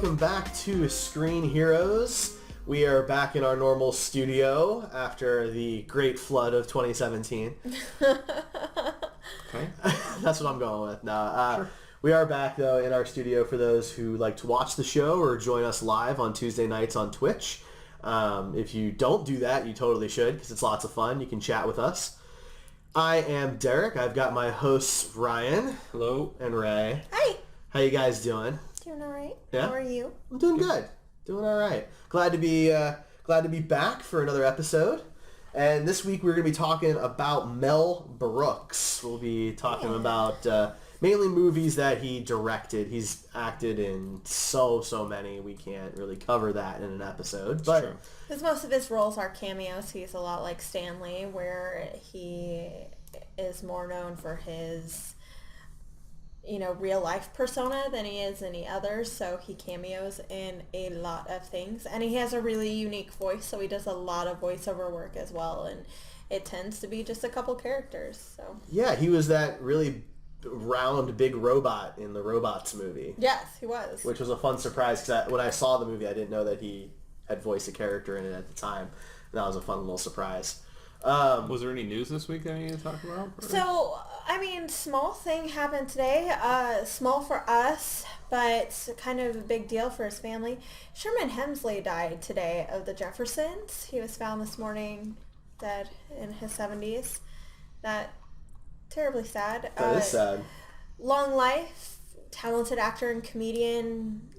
welcome back to Screen Heroes. We are back in our normal studio after the great flood of 2017. Okay. That's what I'm going with. No, Sure. We are back, though, in our studio for those who like to watch the show or join us live on Tuesday nights on Twitch. If you don't do that, you totally should, because it's lots of fun. You can chat with us. I am Derek. I've got my hosts, Ryan. Hello. And Ray. Hi. How you guys doing? Doing all right. Yeah? How are you? I'm doing good. Doing all right. Glad to be back for another episode. And this week we're going to be talking about Mel Brooks. We'll be talking about mainly movies that he directed. He's acted in so many. We can't really cover that in an episode. But true. Because most of his roles are cameos. He's a lot like Stanley, where he is more known for his, real life persona than he is any others. So he cameos in a lot of things. And he has a really unique voice, so he does a lot of voiceover work as well. And it tends to be just a couple characters. So yeah, he was that really round big robot in the Robots movie. Yes, he was. Which was a fun surprise, because when I saw the movie, I didn't know that he had voiced a character in it at the time. And that was a fun little surprise. Was there any news this week that you need to talk about? Or? So, small thing happened today. Small for us, but kind of a big deal for his family. Sherman Hemsley died today of the Jeffersons. He was found this morning dead in his 70s. That terribly sad. That is sad. Long life, talented actor and comedian,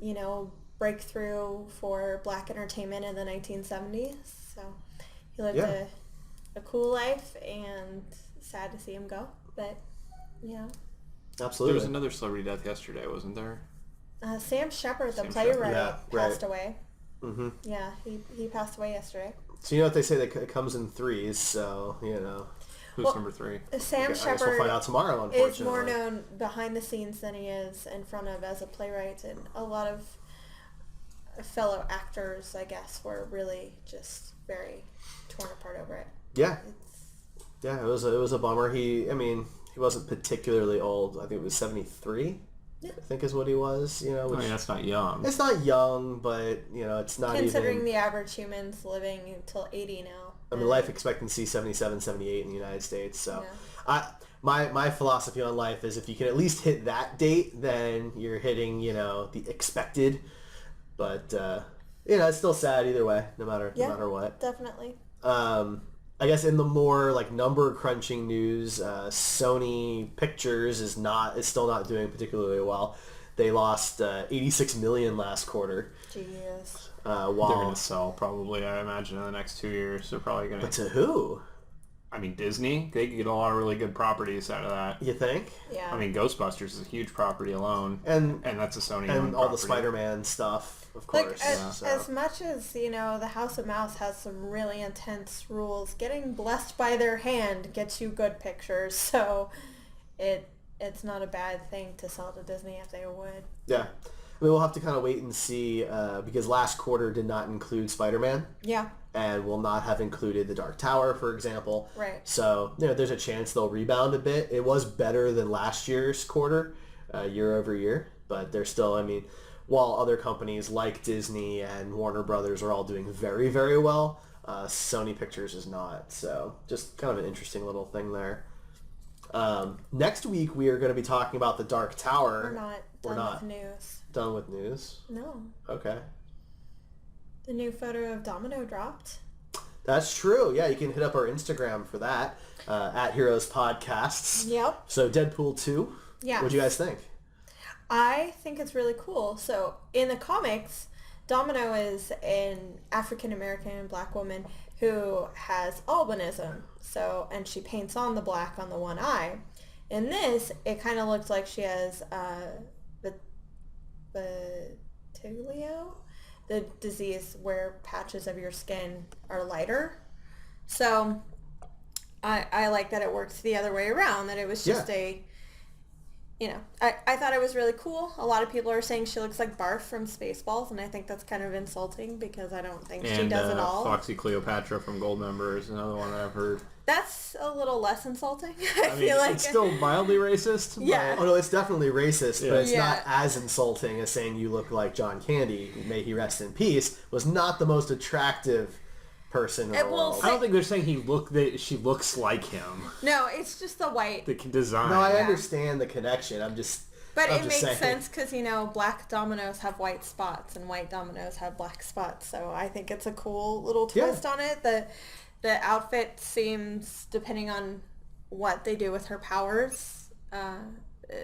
breakthrough for black entertainment in the 1970s. So he lived a cool life, and sad to see him go. But, Absolutely. There was another celebrity death yesterday, wasn't there? Sam Shepard, the Sam playwright, Shepard. passed away. Mm-hmm. Yeah, he passed away yesterday. So you know what they say, that it comes in threes, so, Who's number 3? Sam I guess Shepard we'll find out tomorrow, unfortunately. is more known behind the scenes than he is in front of as a playwright, and a lot of fellow actors, I guess, were really just very torn apart over it. Yeah. Yeah, it was a bummer. He wasn't particularly old. I think it was 73. Yeah. I think is what he was, which that's not young. it's not young, but it's not Considering even the average human's living until 80 now. life expectancy 77, 78 in the United States. So Yeah. my philosophy on life is, if you can at least hit that date, then you're hitting, the expected. But it's still sad either way, no matter what. Definitely. I guess in the more number crunching news, Sony Pictures is still not doing particularly well. They lost $86 million last quarter. Jeez. While They're going to sell probably, I imagine, in the next 2 years. They're probably going to... But to who? Disney. They could get a lot of really good properties out of that. You think? Yeah. Ghostbusters is a huge property alone. And that's a Sony and all property. the Spider-Man stuff, of course. As much as, the House of Mouse has some really intense rules, getting blessed by their hand gets you good pictures, so it's not a bad thing to sell to Disney if they would. Yeah. We'll have to kind of wait and see, because last quarter did not include Spider-Man. Yeah. And will not have included the Dark Tower, for example. Right. So, there's a chance they'll rebound a bit. It was better than last year's quarter, year over year. But they're still, while other companies like Disney and Warner Brothers are all doing very, very well, Sony Pictures is not. So, just kind of an interesting little thing there. Next week, we are going to be talking about the Dark Tower. We're not done with news. Done with news? No. Okay. The new photo of Domino dropped. That's true. Yeah, you can hit up our Instagram for that, at Heroes Podcasts. Yep. So Deadpool 2. Yeah. What do you guys think? I think it's really cool. So in the comics, Domino is an African-American black woman who has albinism. So, and she paints on the black on the one eye. In this, it kind of looks like she has vitiligo, the disease where patches of your skin are lighter. So I like that it works the other way around, that it was just I thought it was really cool. A lot of people are saying she looks like Barf from Spaceballs, and I think that's kind of insulting because I don't think she does at all. Foxy Cleopatra from Goldmember is another one that I've heard. That's a little less insulting. I mean, feel like it's still mildly racist. Yeah. Oh no, it's definitely racist, but it's Yeah. not as insulting as saying you look like John Candy, may he rest in peace, was not the most attractive person in the world. I don't think they're saying she looks like him. No, it's just the white. The design. No, I understand the connection. I'm just Makes saying. sense because, black dominoes have white spots and white dominoes have black spots. So I think it's a cool little twist on it. The outfit seems, depending on what they do with her powers,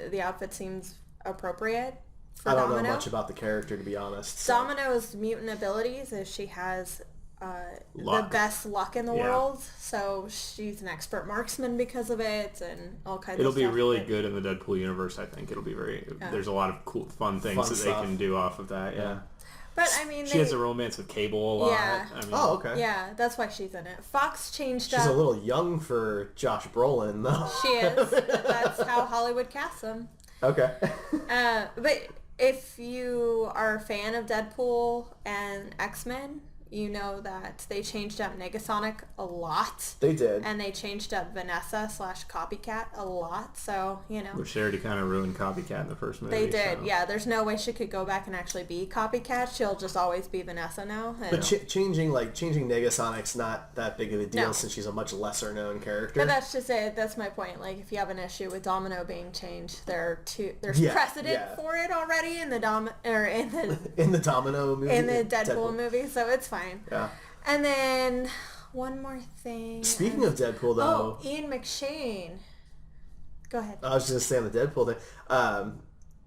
the outfit seems appropriate for I don't Domino. know much about the character, to be honest. So. Domino's mutant abilities is she has the best luck in the Yeah. world. So she's an expert marksman because of it and all kinds It'll of be stuff. really good in the Deadpool universe, I think. It'll be there's a lot of cool, fun things that stuff. they can do off of that, yeah. But I mean, she has a romance with Cable a lot. Yeah. I mean, Oh, okay. Yeah, that's why she's in it. Fox changed She's up. a little young for Josh Brolin, though. She is. That's how Hollywood casts them. Okay. But if you are a fan of Deadpool and X-Men, you know that they changed up Negasonic a lot. They did. And they changed up Vanessa / Copycat a lot. So, Which they already kind of ruined Copycat in the first movie. They did, so. yeah. There's no way she could go back and actually be Copycat. She'll just always be Vanessa now. But changing Negasonic's not that big of a deal No. since she's a much lesser known character. But that's just it. That's my point. Like, if you have an issue with Domino being changed, there's Yeah, precedent yeah. for it already in the in the Domino movie. in the Deadpool movie, so it's fine. Yeah. And then one more thing. Speaking of Deadpool, though, Ian McShane. Go ahead. I was just gonna say on the Deadpool thing.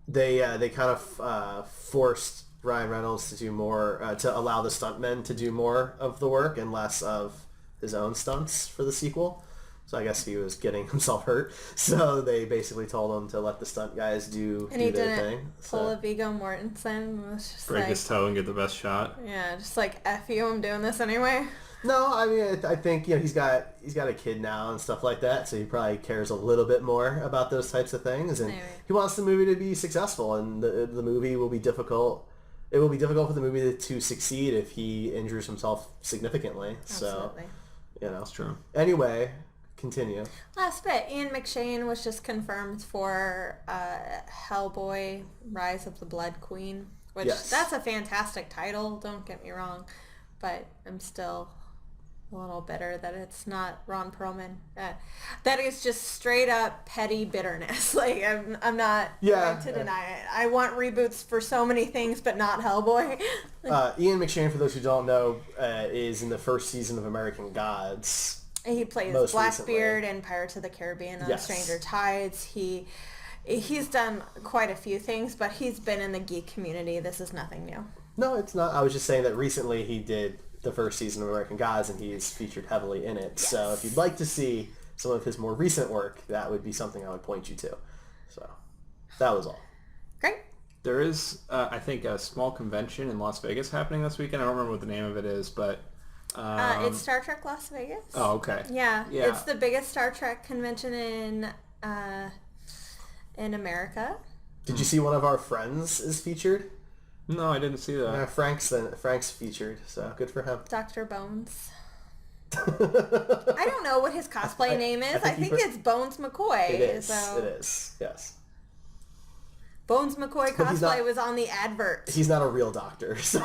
They kind of forced Ryan Reynolds to do more, to allow the stuntmen to do more of the work and less of his own stunts for the sequel. So I guess he was getting himself hurt. So they basically told him to let the stunt guys do And he their didn't thing. pull a Viggo Mortensen. It was just Break like, his toe and get the best shot. yeah, just like F you, I'm doing this anyway. No, I mean I think he's got a kid now and stuff like that, so he probably cares a little bit more about those types of things, and Maybe. he wants the movie to be successful, and the movie will be difficult. It will be difficult for the movie to succeed if he injures himself significantly. Absolutely. So, That's true. Anyway, continue. Last bit, Ian McShane was just confirmed for Hellboy, Rise of the Blood Queen, which Yes. that's a fantastic title, don't get me wrong, but I'm still a little bitter that it's not Ron Perlman. That is just straight up petty bitterness. Like, I'm not going to deny it. I want reboots for so many things, but not Hellboy. Ian McShane, for those who don't know, is in the first season of American Gods. He plays Most Blackbeard recently. in Pirates of the Caribbean on Yes. Stranger Tides. He's done quite a few things, but he's been in the geek community. This is nothing new. No, it's not. I was just saying that recently he did the first season of American Gods, and he's featured heavily in it. Yes. So if you'd like to see some of his more recent work, that would be something I would point you to. So that was all. Great. There is, I think, a small convention in Las Vegas happening this weekend. I don't remember what the name of it is, but... It's Star Trek Las Vegas. Oh, okay. Yeah, Yeah. it's the biggest Star Trek convention in America. Did you see one of our friends is featured? No, I didn't see that. Frank's featured, so good for him. Dr. Bones. I don't know what his cosplay name is. I think it's Bones McCoy. It is. So It is. Yes. Bones McCoy But he's cosplay not- was on the advert. He's not a real doctor, so...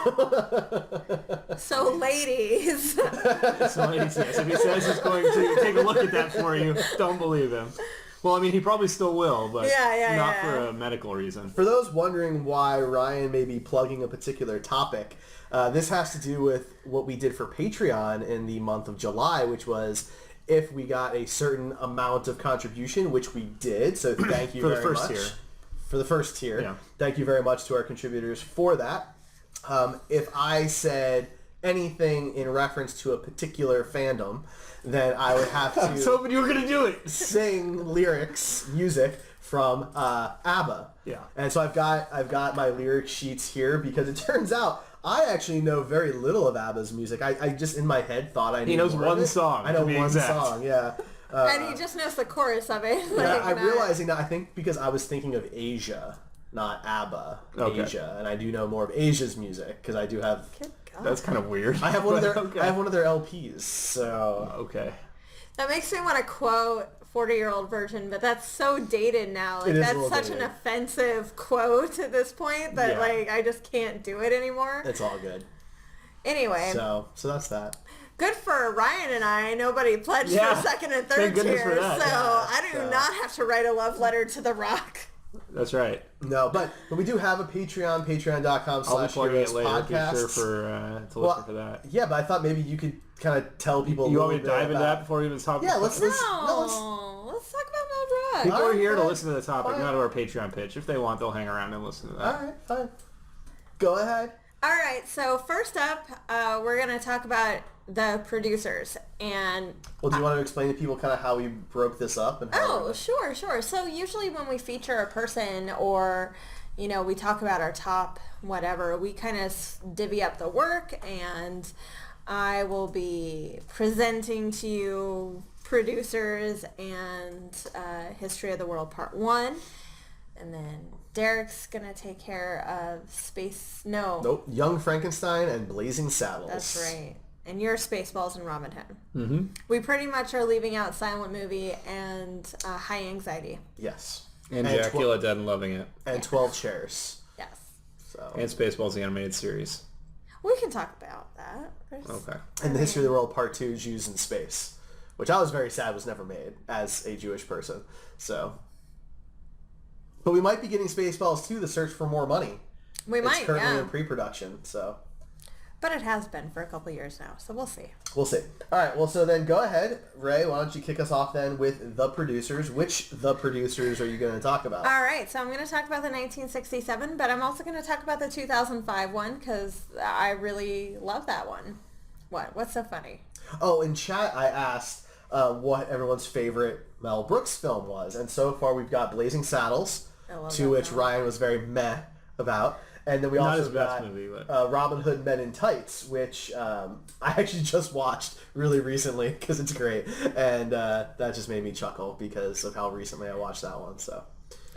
So ladies. So, ladies, yes, if he says he's going to take a look at that for you, don't believe him. Well, I mean, he probably still will, but not for a medical reason. For those wondering why Ryan may be plugging a particular topic, this has to do with what we did for Patreon in the month of July, which was if we got a certain amount of contribution, which we did. So thank you For the very first much. tier. For the first tier. Yeah. Thank you very much to our contributors for that. If I said anything in reference to a particular fandom, then I would have to... I was hoping you were going to do it. sing music from ABBA. Yeah. And so I've got my lyric sheets here because it turns out I actually know very little of ABBA's music. I just in my head thought I knew He knows more of one it. song, I know to be one exact. song, yeah. And he just knows the chorus of it. Yeah, I'm realizing that I think because I was thinking of Asia, not ABBA. Okay. Asia, and I do know more of Asia's music because I do have. Good God. That's kind of weird. I have one of their. Okay. I have one of their LPs. So okay. That makes me want to quote 40-year-old virgin, but that's so dated now. Like that's such an offensive quote at this point that like I just can't do it anymore. It's all good. Anyway. So that's that. Good for Ryan and I. Nobody pledged for second and third tier, so I do not have to write a love letter to The Rock. That's right. No, but we do have a Patreon, patreon.com/podcast. Sure to listen for that. Yeah, but I thought maybe you could kind of tell people. You want me to dive into that before we even talk? Yeah, let's talk about Mel Brooks. People are here to listen to the topic, not to our Patreon pitch. If they want, they'll hang around and listen to that. All right, fine. Go ahead. All right, so first up, we're going to talk about the producers. And well, do you want to explain to people kind of how we broke this up? And how sure. So usually when we feature a person or, you know, we talk about our top whatever, we kind of divvy up the work, and I will be presenting to you producers and History of the World Part 1. And then Derek's going to take care of Nope. Young Frankenstein and Blazing Saddles. That's right. And your Spaceballs and Robin Hood. Mm-hmm. We pretty much are leaving out Silent Movie and High Anxiety. Yes. And Dracula Dead and Loving It. And 12 Chairs. Yes. So. And Spaceballs, the animated series. We can talk about that. Okay. And the History of the World Part 2, Jews in Space. Which I was very sad was never made as a Jewish person. So... But we might be getting Spaceballs 2, The Search for More Money. It's currently in pre-production, so... But it has been for a couple years now, so we'll see. We'll see. All right, well, so then go ahead, Ray, why don't you kick us off then with the producers. Which the producers are you going to talk about? All right, so I'm going to talk about the 1967, but I'm also going to talk about the 2005 one, because I really love that one. What's so funny? Oh, in chat I asked what everyone's favorite Mel Brooks film was, and so far we've got Blazing Saddles, to which Ryan was very meh about. And then we also got movie, Robin Hood Men in Tights, which I actually just watched really recently because it's great. And that just made me chuckle because of how recently I watched that one. So,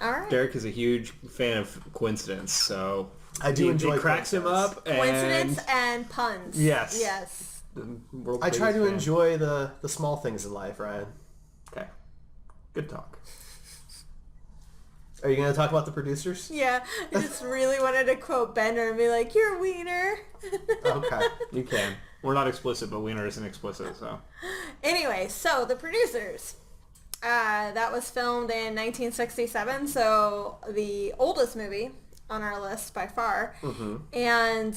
all right. Derek is a huge fan of coincidence, so I do enjoy it cracks him up. Coincidence and puns. Yes. I try to enjoy the small things in life, Ryan. Okay. Good talk. Are you going to talk about the producers? Yeah. I just really wanted to quote Bender and be like, "You're a wiener." Okay. You can. We're not explicit, but wiener isn't explicit, so. Anyway, so the producers. That was filmed in 1967, so the oldest movie on our list by far. Mm-hmm. And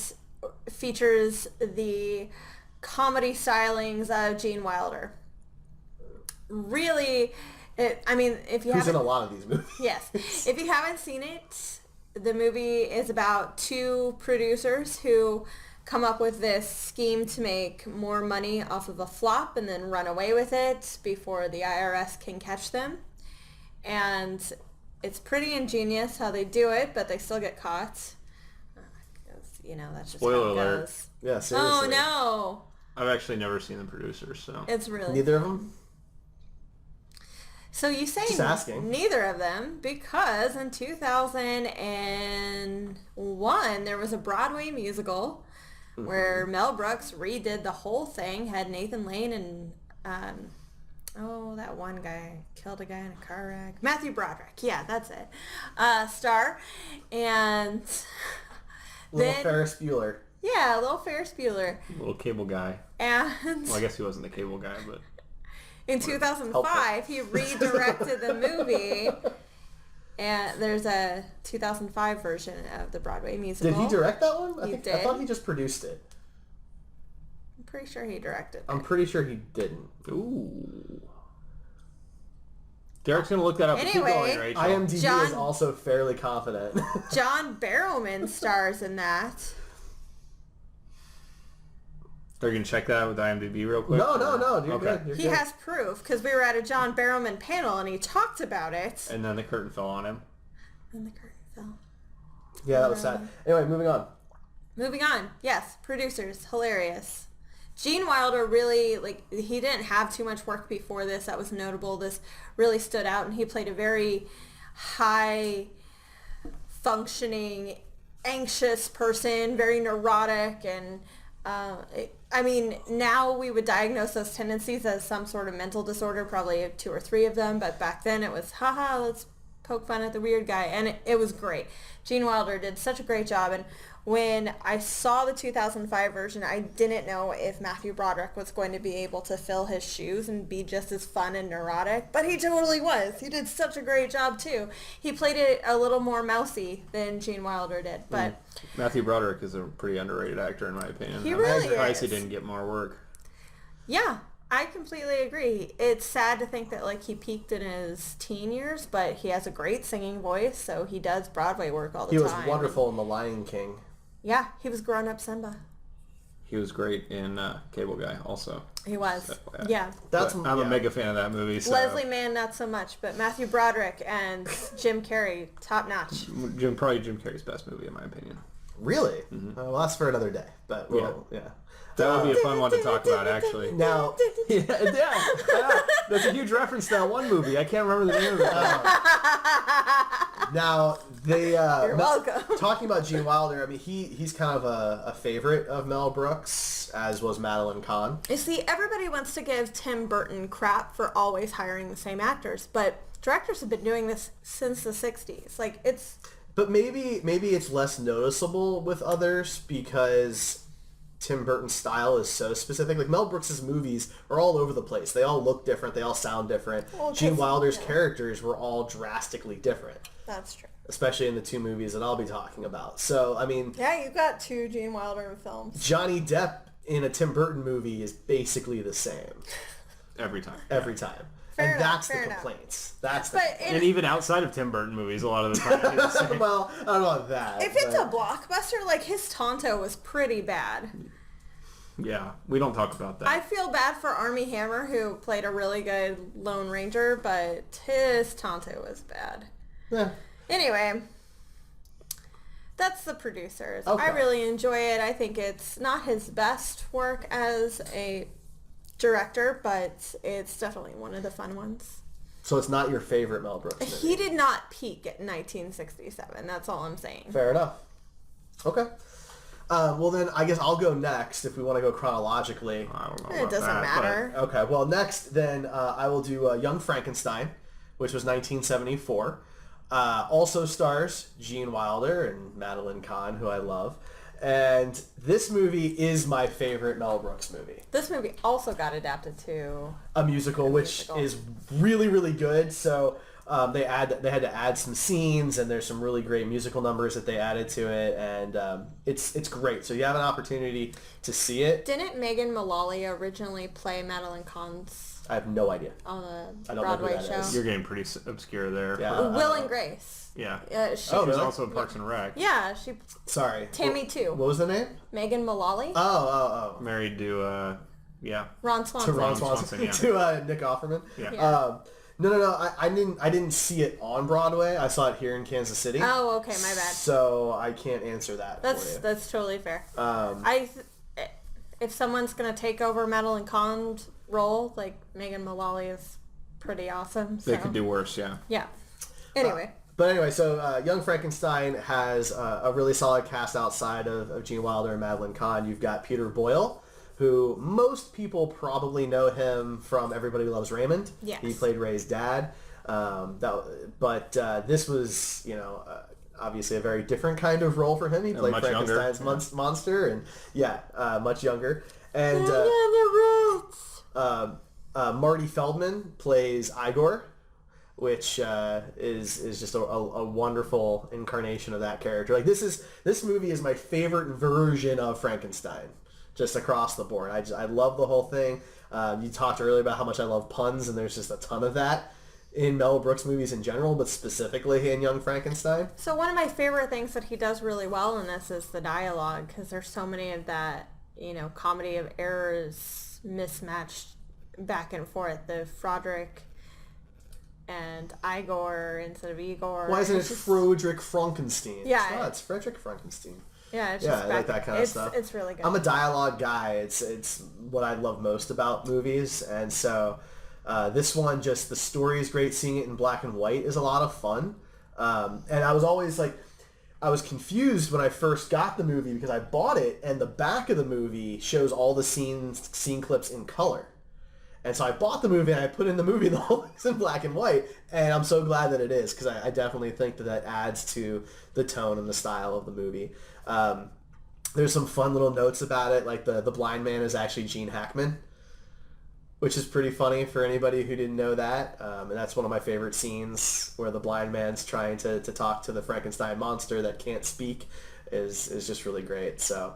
features the comedy stylings of Gene Wilder. Really... if you Who's in a lot of these movies. Yes. If you haven't seen it, the movie is about two producers who come up with this scheme to make more money off of a flop and then run away with it before the IRS can catch them. And it's pretty ingenious how they do it, but they still get caught. That's just Spoiler how it alert. goes. Yeah, seriously. Oh, no. I've actually never seen the producers, so. It's really... Neither of them? So you say just asking. Neither of them, because in 2001 there was a Broadway musical where Mel Brooks redid the whole thing, had Nathan Lane and that one guy killed a guy in a car wreck. Matthew Broderick, yeah, that's it. Star, and Little Ferris Bueller. Yeah, little Ferris Bueller. Little cable guy. And well, I guess he wasn't the cable guy, but. In 2005, he redirected the movie, and there's a 2005 version of the Broadway musical. Did he direct that one? I did. I thought he just produced it. I'm pretty sure he directed it. I'm pretty sure he didn't. Ooh. Derek's going to look that up. Anyway, keep going, Rachel. IMDb is also fairly confident. John Barrowman stars in that. Are you going to check that out with IMDb real quick? No. You're good. You're he good. has proof, because we were at a John Barrowman panel, and he talked about it. And then the curtain fell on him. And the curtain fell. Yeah, that was sad. Anyway, moving on. Yes, producers, hilarious. Gene Wilder really, like, he didn't have too much work before this that was notable. This really stood out, and he played a very high functioning, anxious person, very neurotic, and I mean, now we would diagnose those tendencies as some sort of mental disorder, probably 2 or 3 of them, but back then it was, haha, let's poke fun at the weird guy, and it was great. Gene Wilder did such a great job, and when I saw the 2005 version, I didn't know if Matthew Broderick was going to be able to fill his shoes and be just as fun and neurotic, but he totally was. He did such a great job, too. He played it a little more mousy than Gene Wilder did, but... Matthew Broderick is a pretty underrated actor, in my opinion. He really is. I'm surprised he didn't get more work. Yeah, I completely agree. It's sad to think that, like, he peaked in his teen years, but he has a great singing voice, so he does Broadway work all the time. He was wonderful in The Lion King. Yeah, he was grown-up Simba. He was great in Cable Guy also. He was. So, yeah. I'm a mega fan of that movie. So. Leslie Mann, not so much, but Matthew Broderick and Jim Carrey, top-notch. Probably Jim Carrey's best movie, in my opinion. Really? Mm-hmm. Well, that's for another day. But yeah. That would be a fun one to talk about, actually. Now, yeah, that's a huge reference to that one movie. I can't remember the name of it. Now, You're welcome. Talking about Gene Wilder, I mean, he's kind of a favorite of Mel Brooks, as was Madeline Kahn. You see, everybody wants to give Tim Burton crap for always hiring the same actors, but directors have been doing this since the 60s. Like, it's... But maybe it's less noticeable with others because Tim Burton's style is so specific. Like, Mel Brooks' movies are all over the place. They all look different. They all sound different. Well, Gene Wilder's characters were all drastically different. That's true. Especially in the 2 movies that I'll be talking about. So, I mean... Yeah, you've got 2 Gene Wilder films. Johnny Depp in a Tim Burton movie is basically the same. Every time. Every time. Fair and enough, that's the complaints. That's the and even outside of Tim Burton movies, a lot of the time. It's the same. Well, I don't know about that. If it's a blockbuster, like, his Tonto was pretty bad. Yeah, we don't talk about that. I feel bad for Armie Hammer, who played a really good Lone Ranger, but his Tonto was bad. Yeah. Anyway, that's The Producers. Okay. I really enjoy it. I think it's not his best work as a director, but it's definitely one of the fun ones. So it's not your favorite Mel Brooks movie? He did not peak at 1967. That's all I'm saying. Fair enough. Okay. Well, then I guess I'll go next if we want to go chronologically. I don't know It about doesn't that, matter. Okay. Well, next then I will do Young Frankenstein, which was 1974. Also stars Gene Wilder and Madeline Kahn, who I love. And this movie is my favorite Mel Brooks movie. This movie also got adapted to a musical, which is really, really good. So they had to add some scenes, and there's some really great musical numbers that they added to it, and it's great. So you have an opportunity to see it. Didn't Megan Mullally originally play Madeline Kahn's? I have no idea. On I the don't know who Broadway that show. is. You're getting pretty obscure there. Yeah. Will and Grace. Yeah. She was really? also in Parks and Rec. Yeah, she. Sorry. Tammy too. What was the name? Megan Mullally. Oh. Married to, Ron Swanson. To Ron Swanson. yeah. To Nick Offerman. Yeah. No. I didn't see it on Broadway. I saw it here in Kansas City. Oh, okay, my bad. So I can't answer that for you. That's totally fair. If someone's gonna take over Madeline Kahn's role, like Megan Mullally is pretty awesome. So. They could do worse, yeah. Yeah. Anyway. But anyway, so Young Frankenstein has a really solid cast outside of Gene Wilder and Madeline Kahn. You've got Peter Boyle, who most people probably know him from Everybody Loves Raymond. Yes. He played Ray's dad. But this was, obviously a very different kind of role for him. He played Frankenstein's monster, and much younger. And Marty Feldman plays Igor, which is just a wonderful incarnation of that character. Like this movie is my favorite version of Frankenstein, just across the board. I love the whole thing. You talked earlier about how much I love puns, and there's just a ton of that in Mel Brooks movies in general, but specifically in Young Frankenstein. So one of my favorite things that he does really well in this is the dialogue, because there's so many of that, comedy of errors mismatched back and forth. The Froderick and Igor instead of Igor. Why isn't it Froderick Frankenstein? Yeah. It's Frederick Frankenstein. Yeah, it's yeah, just I like that kind of stuff. It's really good. I'm a dialogue guy. It's what I love most about movies, and so this one, just the story is great. Seeing it in black and white is a lot of fun. And I was always like, I was confused when I first got the movie because I bought it, and the back of the movie shows all the scene clips in color. And so I bought the movie and I put in the movie, the whole thing's in black and white, and I'm so glad that it is, because I definitely think that adds to the tone and the style of the movie. There's some fun little notes about it, like the blind man is actually Gene Hackman, which is pretty funny for anybody who didn't know that. And that's one of my favorite scenes, where the blind man's trying to talk to the Frankenstein monster that can't speak, is just really great. So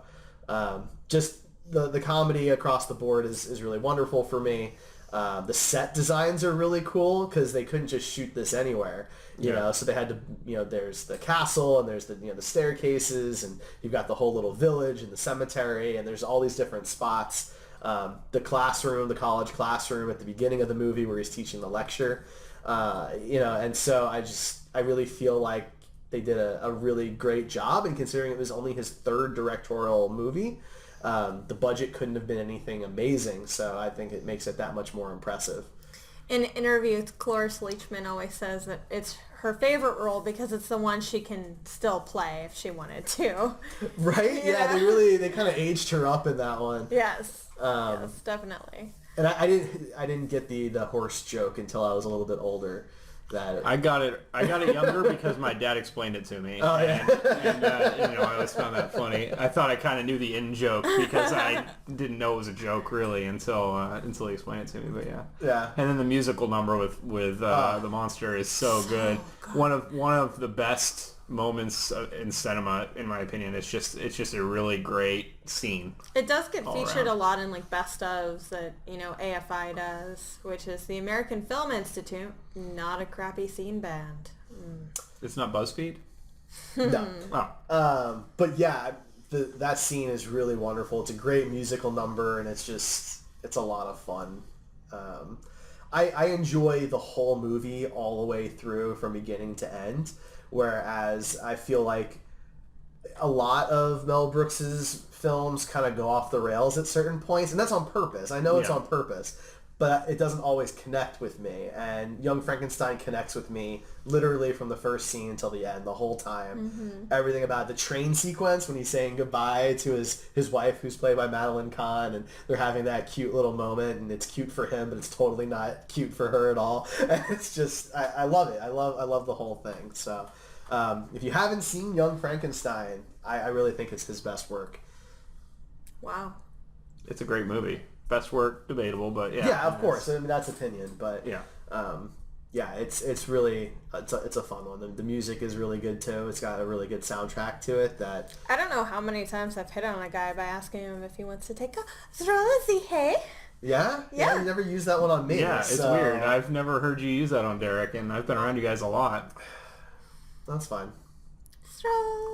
just the comedy across the board is really wonderful for me. The set designs are really cool because they couldn't just shoot this anywhere, you know, so they had to, there's the castle and there's the staircases, and you've got the whole little village and the cemetery, and there's all these different spots. The classroom, the college classroom at the beginning of the movie where he's teaching the lecture, and so I really feel like they did a really great job, and considering it was only his third directorial movie, the budget couldn't have been anything amazing, so I think it makes it that much more impressive. In interviews, Cloris Leachman always says that it's her favorite role because it's the one she can still play if she wanted to. Right? Yeah, they kind of aged her up in that one. Yes. Yes, definitely. And I didn't get the horse joke until I was a little bit older. I got it younger because my dad explained it to me. Oh, yeah. and I always found that funny. I thought I kind of knew the in joke because I didn't know it was a joke really until he explained it to me. But yeah. Yeah. And then the musical number with the monster is so good. One of the best moments in cinema, in my opinion. It's just a really great scene. It does get featured a lot in like best ofs that AFI does, which is the American Film Institute, not a crappy scene band. It's not BuzzFeed? No. Oh. But yeah, that scene is really wonderful. It's a great musical number, and it's a lot of fun. I enjoy the whole movie all the way through from beginning to end. Whereas I feel like a lot of Mel Brooks's films kind of go off the rails at certain points, and that's on purpose. I know it's on purpose, but it doesn't always connect with me. And Young Frankenstein connects with me literally from the first scene until the end, the whole time. Mm-hmm. Everything about the train sequence when he's saying goodbye to his wife, who's played by Madeline Kahn, and they're having that cute little moment, and it's cute for him, but it's totally not cute for her at all. And it's just, I love it. I love the whole thing. So if you haven't seen Young Frankenstein, I really think it's his best work. Wow. It's a great movie. Best work, debatable, but yeah. Yeah, of course. I mean, that's opinion, but yeah. It's really it's a fun one. The music is really good too. It's got a really good soundtrack to it. That I don't know how many times I've hit on a guy by asking him if he wants to take a stroll. Hey. Yeah? You never used that one on me. Yeah, it's weird. I've never heard you use that on Derek, and I've been around you guys a lot. That's fine.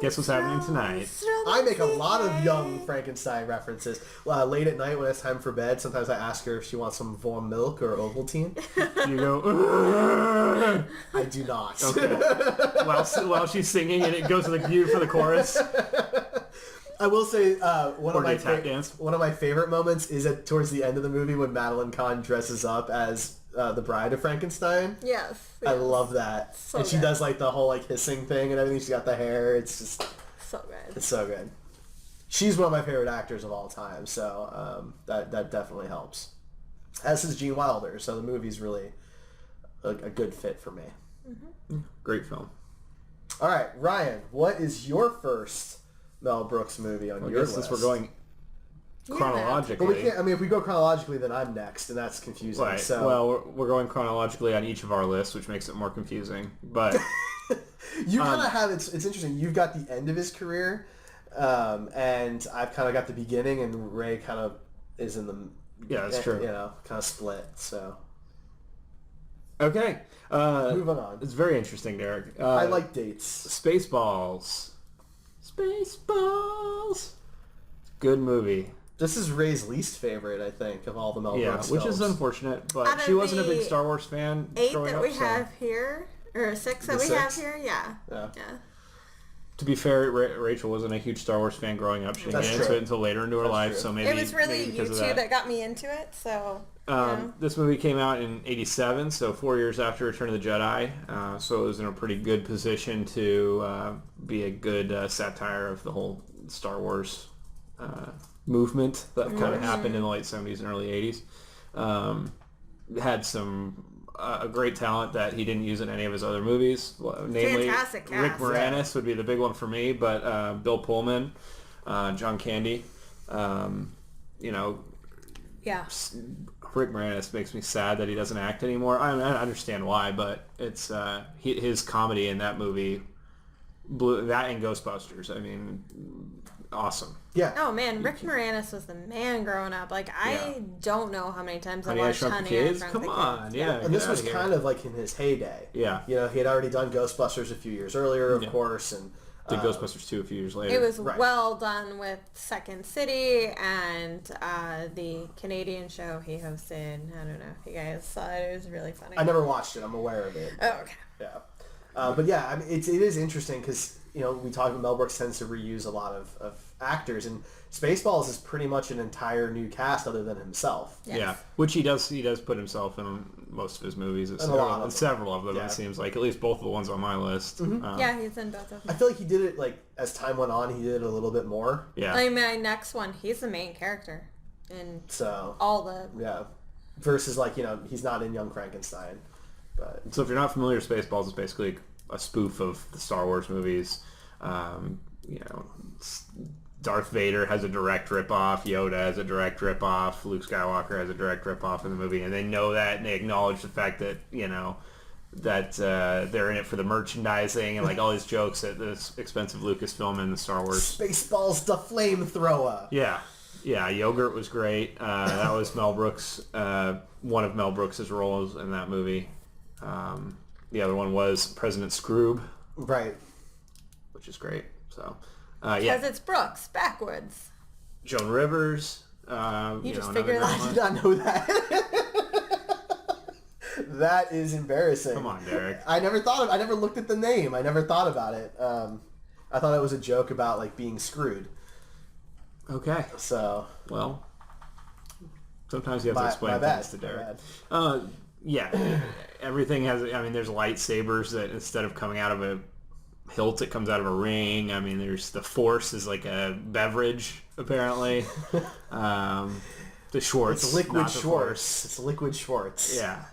Guess what's happening tonight? I make a lot of Young Frankenstein references. Late at night when it's time for bed, sometimes I ask her if she wants some warm milk or Ovaltine. You go, I do not. Okay. While she's singing and it goes to the cue for the chorus. I will say one of my favorite moments is towards the end of the movie when Madeline Kahn dresses up as the Bride of Frankenstein. Yes. I love that. So and she does like the whole like hissing thing and everything. She's got the hair. It's just so good. It's so good. She's one of my favorite actors of all time, so that definitely helps. As is Gene Wilder, so the movie's really a good fit for me. Mm-hmm. Great film. All right, Ryan, what is your first Mel Brooks movie on your list? Since we're going chronologically. But we can't, if we go chronologically, then I'm next, and that's confusing. Right. So. Well, we're going chronologically on each of our lists, which makes it more confusing. But you kind of have it's interesting. You've got the end of his career, and I've kind of got the beginning, and Ray kind of is in the that's true. Kind of split. So. Okay. Moving on. It's very interesting, Derek. I like dates. Spaceballs. Good movie. This is Ray's least favorite, I think, of all the Mel Brooks which films. is unfortunate, but she wasn't a big Star Wars fan 8 growing that up. We have here, or 6 that we have here, yeah. To be fair, Rachel wasn't a huge Star Wars fan growing up. She didn't get into it until later into her life, so maybe it was really maybe because you of two that. that got me into it. So this movie came out in '87, so 4 years after Return of the Jedi. So it was in a pretty good position to be a good satire of the whole Star Wars movement that kind of happened in the late '70s and early '80s. Had some a great talent that he didn't use in any of his other movies. Namely, Fantastic cast. Rick Moranis would be the big one for me, but Bill Pullman, John Candy, yeah. Rick Moranis makes me sad that he doesn't act anymore. I understand why, but it's his comedy in that movie blew that and Ghostbusters. I mean, awesome. Yeah. Oh man, Rick Moranis was the man growing up. Like I don't know how many times I Honey, I watched Shrunk the Honey, I Kids. Shrunk Come the on, Kids. yeah. And this was kind of like in his heyday. Yeah. You know, he had already done Ghostbusters a few years earlier, of course, and did Ghostbusters 2 a few years later. It was well done with Second City and the Canadian show he hosted. I don't know if you guys saw it. It was really funny. I never watched it. I'm aware of it. Oh, okay. Yeah. But yeah, I mean, it is interesting because, you know, we talk about Mel Brooks tends to reuse a lot of actors, and Spaceballs is pretty much an entire new cast other than himself. Yes. Yeah, which he does put himself in most of his movies. Several of them, it seems like. At least both of the ones on my list. Yeah, he's in both of them. I feel like he did it, like, as time went on, he did it a little bit more. Yeah. Like my next one, he's the main character in all the... Yeah. Versus, like, you know, he's not in Young Frankenstein. But so if you're not familiar with Spaceballs, it's basically a spoof of the Star Wars movies. You know, Darth Vader has a direct ripoff, Yoda has a direct ripoff, Luke Skywalker has a direct ripoff in the movie, and they know that, and they acknowledge the fact that, you know, that they're in it for the merchandising and like all these jokes at this expensive Lucasfilm and the Star Wars. Spaceballs the flamethrower. Yeah. Yogurt was great. That was Mel Brooks, one of Mel Brooks' roles in that movie. The other one was President Scroob. Right. Which is great. So, Because it's Brooks, backwards. Joan Rivers. You just figured that out. I did not know that. That is embarrassing. Come on, Derek. I never looked at the name. I never thought about it. I thought it was a joke about, like, being screwed. Okay. So. Well, sometimes you have to explain things to Derek. Yeah. Everything has, I mean, there's lightsabers that instead of coming out of a hilt, it comes out of a ring. I mean, there's the Force is like a beverage, apparently. The Schwartz. It's liquid Schwartz. It's liquid Schwartz. Yeah.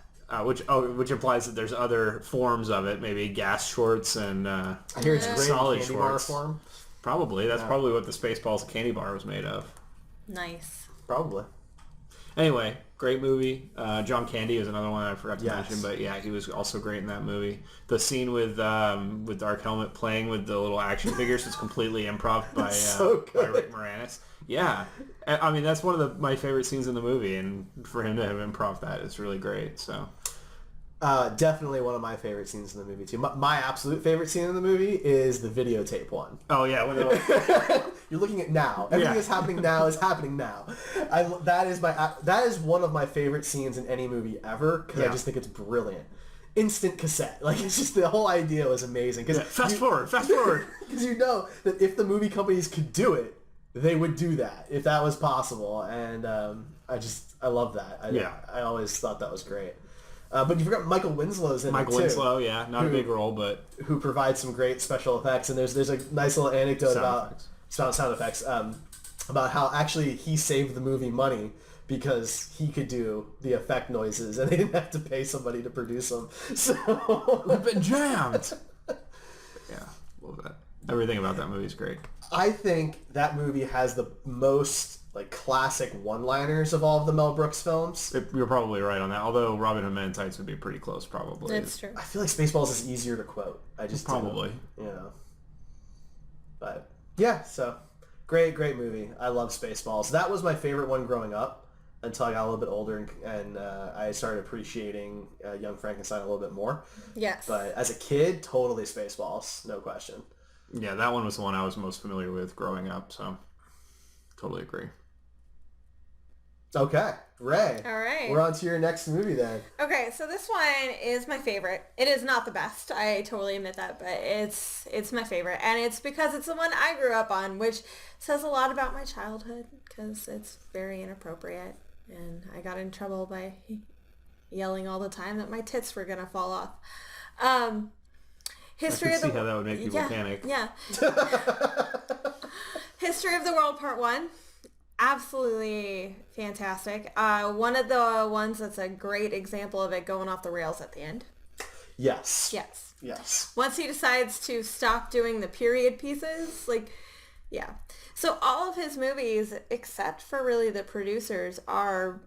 Which implies that there's other forms of it, maybe gas Schwartz and I hear it's great solid in candy Schwartz. bar form. Probably. That's probably what the Spaceballs candy bar was made of. Nice. Probably. Anyway, great movie. John Candy is another one I forgot to mention, but yeah, he was also great in that movie. The scene with Dark Helmet playing with the little action figures is completely improv by Rick Moranis. Yeah, I mean that's one of my favorite scenes in the movie, and for him to have improv that is really great. So. Definitely one of my favorite scenes in the movie too. My absolute favorite scene in the movie is the videotape one. Oh yeah, You're looking at now. Everything that's happening now is happening now. That is one of my favorite scenes in any movie ever because I just think it's brilliant. Instant cassette, like it's just the whole idea was amazing. Because fast forward, because you know that if the movie companies could do it, they would do that if that was possible. And I love that. I always thought that was great. But you forgot Michael Winslow's in it too. Michael Winslow, yeah, not a big role, but who provides some great special effects. And there's a nice little anecdote about sound effects about how actually he saved the movie money because he could do the effect noises and they didn't have to pay somebody to produce them. So we've been jammed. Yeah, love that. Everything about that movie is great. I think that movie has the most like classic one-liners of all of the Mel Brooks films. You're probably right on that. Although Robin Hood Men in Tights would be pretty close, probably. That's true. I feel like Spaceballs is easier to quote. I just probably, But yeah, so great movie. I love Spaceballs. That was my favorite one growing up until I got a little bit older and I started appreciating Young Frankenstein a little bit more. Yes. But as a kid, totally Spaceballs, no question. Yeah, that one was the one I was most familiar with growing up. So totally agree. Okay. Ray. All right. We're on to your next movie then. Okay, so this one is my favorite. It is not the best. I totally admit that, but it's my favorite. And it's because it's the one I grew up on, which says a lot about my childhood because it's very inappropriate. And I got in trouble by yelling all the time that my tits were going to fall off. History of the... see how that would make people panic. Yeah. History of the World Part 1. Absolutely fantastic. One of the ones that's a great example of it going off the rails at the end. Yes. Yes. Yes. Once he decides to stop doing the period pieces, like, yeah. So all of his movies, except for really the producers, are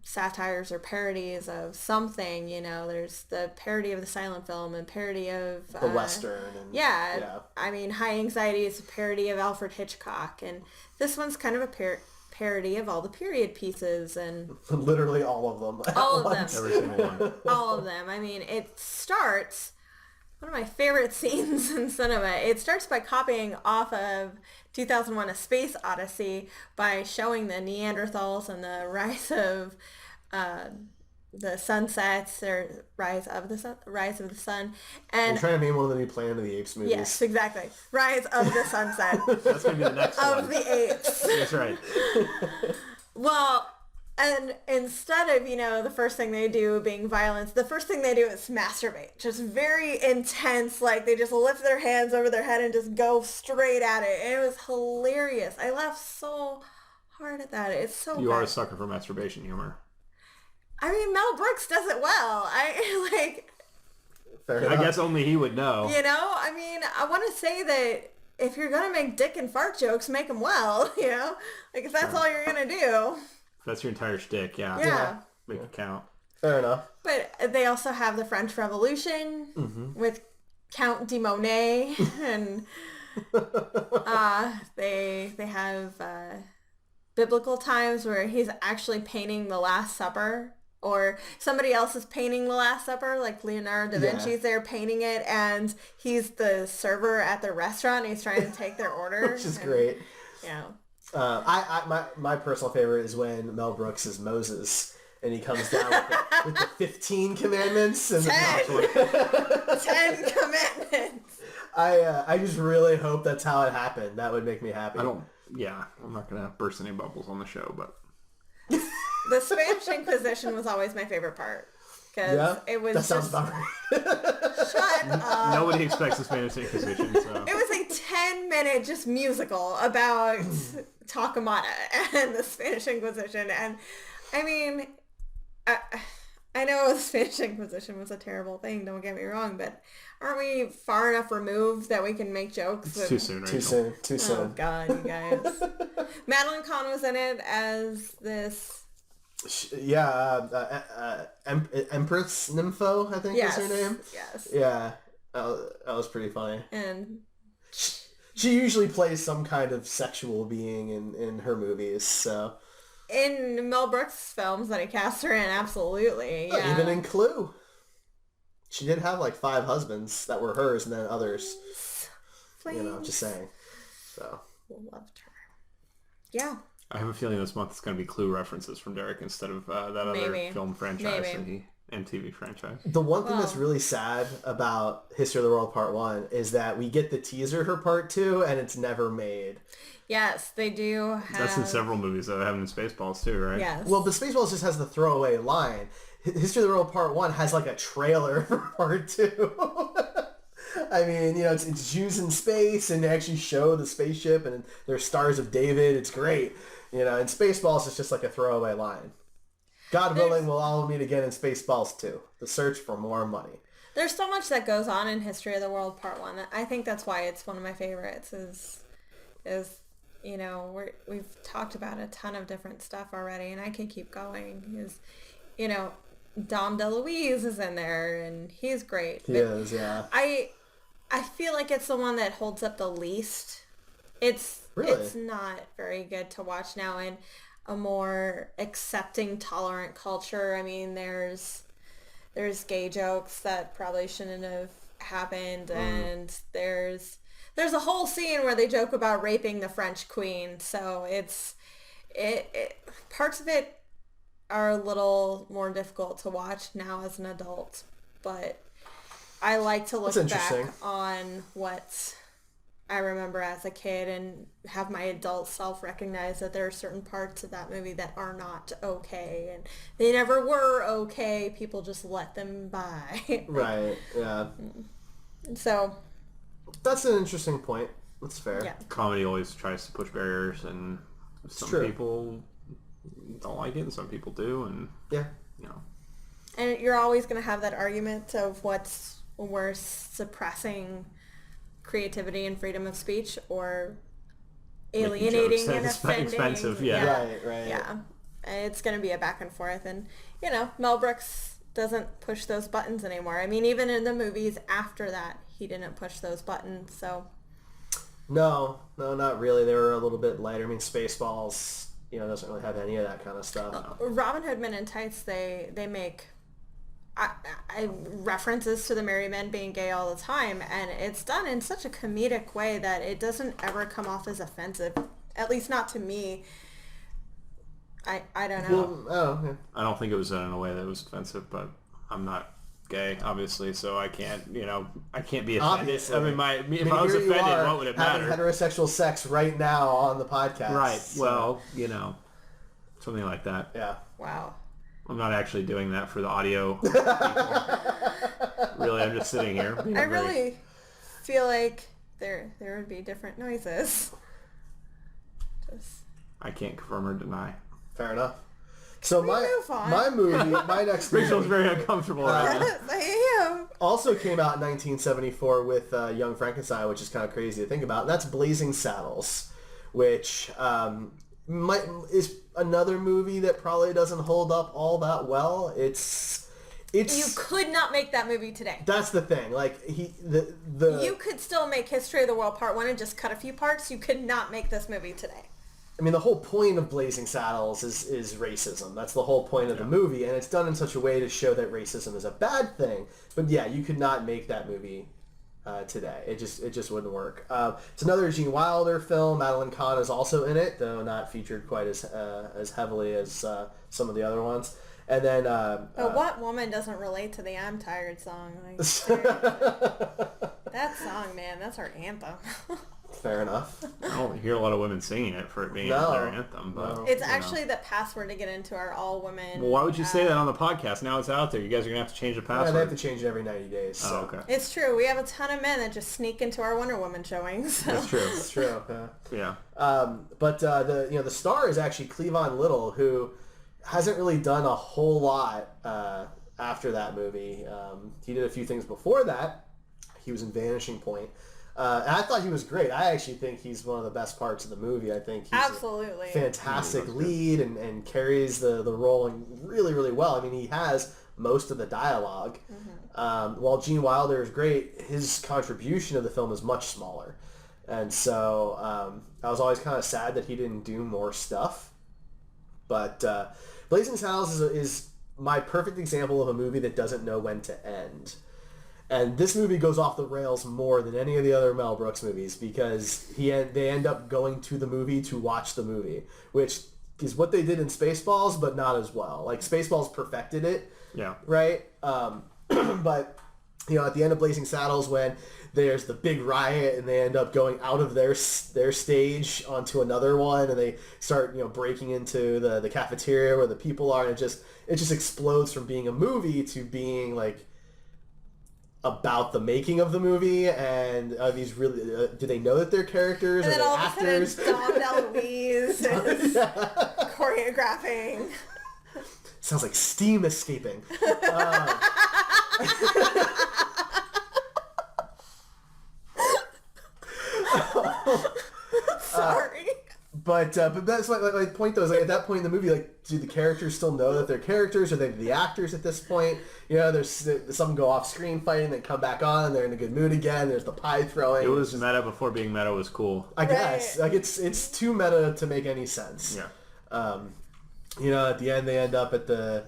satires or parodies of something. You know, there's the parody of the silent film and parody of the Western. And, yeah. I mean, High Anxiety is a parody of Alfred Hitchcock, and this one's kind of a parody of all the period pieces and literally all of them. All of them. Every single one. All of them. I mean, it starts, one of my favorite scenes in cinema, it starts by copying off of 2001 A Space Odyssey by showing the Neanderthals and the rise of the sunsets or rise of the sun. And you're trying to name one of the new Planet of the Apes movies. Yes, exactly. Rise of the sunset. That's going to be the next one. Of the apes. That's right. Well, and instead of, the first thing they do being violence, the first thing they do is masturbate. Just very intense, like they just lift their hands over their head and just go straight at it. And it was hilarious. I laughed so hard at that. It's so You good. are a sucker for masturbation humor. I mean, Mel Brooks does it well. Fair enough. I guess only he would know. I mean, I want to say that if you're going to make dick and fart jokes, make them well, Like, if that's all you're going to do. If that's your entire shtick, Yeah. Make it count. Fair enough. But they also have the French Revolution with Count de Monet, and they have biblical times where he's actually painting the Last Supper, or somebody else is painting the Last Supper, like Leonardo da Vinci's there painting it, and he's the server at the restaurant, and he's trying to take their order. Which is great. Yeah. My personal favorite is when Mel Brooks is Moses and he comes down with the 15 commandments and 10 commandments. I just really hope that's how it happened. That would make me happy. I'm not gonna burst any bubbles on the show, but The Spanish Inquisition was always my favorite part. Because it was that sounds about right. Shut up. Nobody expects the Spanish Inquisition, so. It was a 10-minute just musical about Torquemada and the Spanish Inquisition. And, I mean, I know the Spanish Inquisition was a terrible thing, don't get me wrong, but aren't we far enough removed that we can make jokes? It's too soon, Rachel. Too soon. Oh, God, you guys. Madeline Kahn was in it as this... Empress Nympho, I think is her name. Yes. Yeah, that was pretty funny. And she usually plays some kind of sexual being in her movies, so. In Mel Brooks films that he cast her in, absolutely. Yeah. Even in Clue. She did have like 5 husbands that were hers and then others. Please. Just saying. So. Loved her. Yeah. I have a feeling this month it's going to be Clue references from Derek instead of that other film franchise and TV franchise. The one thing that's really sad about History of the World Part 1 is that we get the teaser for Part 2 and it's never made. Yes, they do have... That's in several movies that have in Spaceballs too, right? Yes. Well, but Spaceballs just has the throwaway line. History of the World Part 1 has like a trailer for Part 2. I mean, it's Jews in space and they actually show the spaceship and there's Stars of David. It's great. And Spaceballs is just like a throwaway line. God willing, we'll all meet again in Spaceballs 2. The search for more money. There's so much that goes on in History of the World Part 1. I think that's why it's one of my favorites is we've talked about a ton of different stuff already and I can keep going. Dom DeLuise is in there and he's great. He is, yeah. I feel like it's the one that holds up the least. It's not very good to watch now in a more accepting, tolerant culture. I mean, there's gay jokes that probably shouldn't have happened, and there's a whole scene where they joke about raping the French queen. So parts of it are a little more difficult to watch now as an adult, but I like to look back on what I remember as a kid and have my adult self recognize that there are certain parts of that movie that are not okay, and they never were okay. People just let them by. Right. Yeah. So that's an interesting point. That's fair. Yeah. Comedy always tries to push barriers, and some people don't like it, and some people do, and And you're always going to have that argument of what's worse, suppressing creativity and freedom of speech or alienating and offending. Expensive, Right. Yeah. It's going to be a back and forth, and Mel Brooks doesn't push those buttons anymore. I mean, even in the movies after that, he didn't push those buttons, so... No, not really. They were a little bit lighter. I mean, Spaceballs, doesn't really have any of that kind of stuff. Robin Hood Men in Tights, they make references to the married men being gay all the time, and it's done in such a comedic way that it doesn't ever come off as offensive, at least not to me. I don't know. I don't think it was done in a way that was offensive, but I'm not gay, obviously, so I can't, I can't be offended. Obviously. I mean, if I was offended, what would it matter? Having heterosexual sex right now on the podcast. Right. Well, something like that. Yeah. Wow. I'm not actually doing that for the audio people. Really, I'm just sitting here. I really feel like there would be different noises. I can't confirm or deny. Fair enough. So my next movie... Rachel's very uncomfortable right now. I am. Also came out in 1974 with Young Frankenstein, which is kind of crazy to think about. And that's Blazing Saddles, which is another movie that probably doesn't hold up all that well. It's You could not make that movie today. That's the thing. Like You could still make History of the World Part 1 and just cut a few parts. You could not make this movie today. I mean, the whole point of Blazing Saddles is racism. That's the whole point of the movie, and it's done in such a way to show that racism is a bad thing. But yeah, you could not make that movie today. It just wouldn't work. It's another Gene Wilder film. Madeline Kahn is also in it, though not featured quite as heavily as some of the other ones. And then... but what woman doesn't relate to the I'm Tired song? Like, that song, man, that's our anthem. Fair enough. I don't hear a lot of women singing it for it being their anthem. But, it's actually the password to get into our all-women... Well, why would you say that on the podcast? Now it's out there. You guys are going to have to change the password. Yeah, they have to change it every 90 days. So. Oh, okay. It's true. We have a ton of men that just sneak into our Wonder Woman showings. So. That's true. It's true. Yeah. But the star is actually Cleavon Little, who hasn't really done a whole lot after that movie. He did a few things before that. He was in Vanishing Point. And I thought he was great. I actually think he's one of the best parts of the movie. I think he's absolutely a fantastic lead and carries the role really, really well. I mean, he has most of the dialogue. Mm-hmm. While Gene Wilder is great, his contribution to the film is much smaller. And so I was always kind of sad that he didn't do more stuff. But Blazing Saddles is my perfect example of a movie that doesn't know when to end. And this movie goes off the rails more than any of the other Mel Brooks movies because they end up going to the movie to watch the movie, which is what they did in Spaceballs, but not as well. Like, Spaceballs perfected it, right? But, at the end of Blazing Saddles, when there's the big riot and they end up going out of their stage onto another one and they start, breaking into the cafeteria where the people are, and it just explodes from being a movie to being, like, about the making of the movie, and are these really do they know that they're characters? And then all actors? of a sudden Dom DeLuise is choreographing. Sounds like steam escaping. Sorry. But that's my point, though, is like at that point in the movie, like, do the characters still know that they're characters? Are they the actors at this point? There's some go off screen fighting, they come back on, and they're in a good mood again. There's the pie throwing. It was meta before being meta was cool. I guess. Like, it's too meta to make any sense. Yeah. At the end they end up at the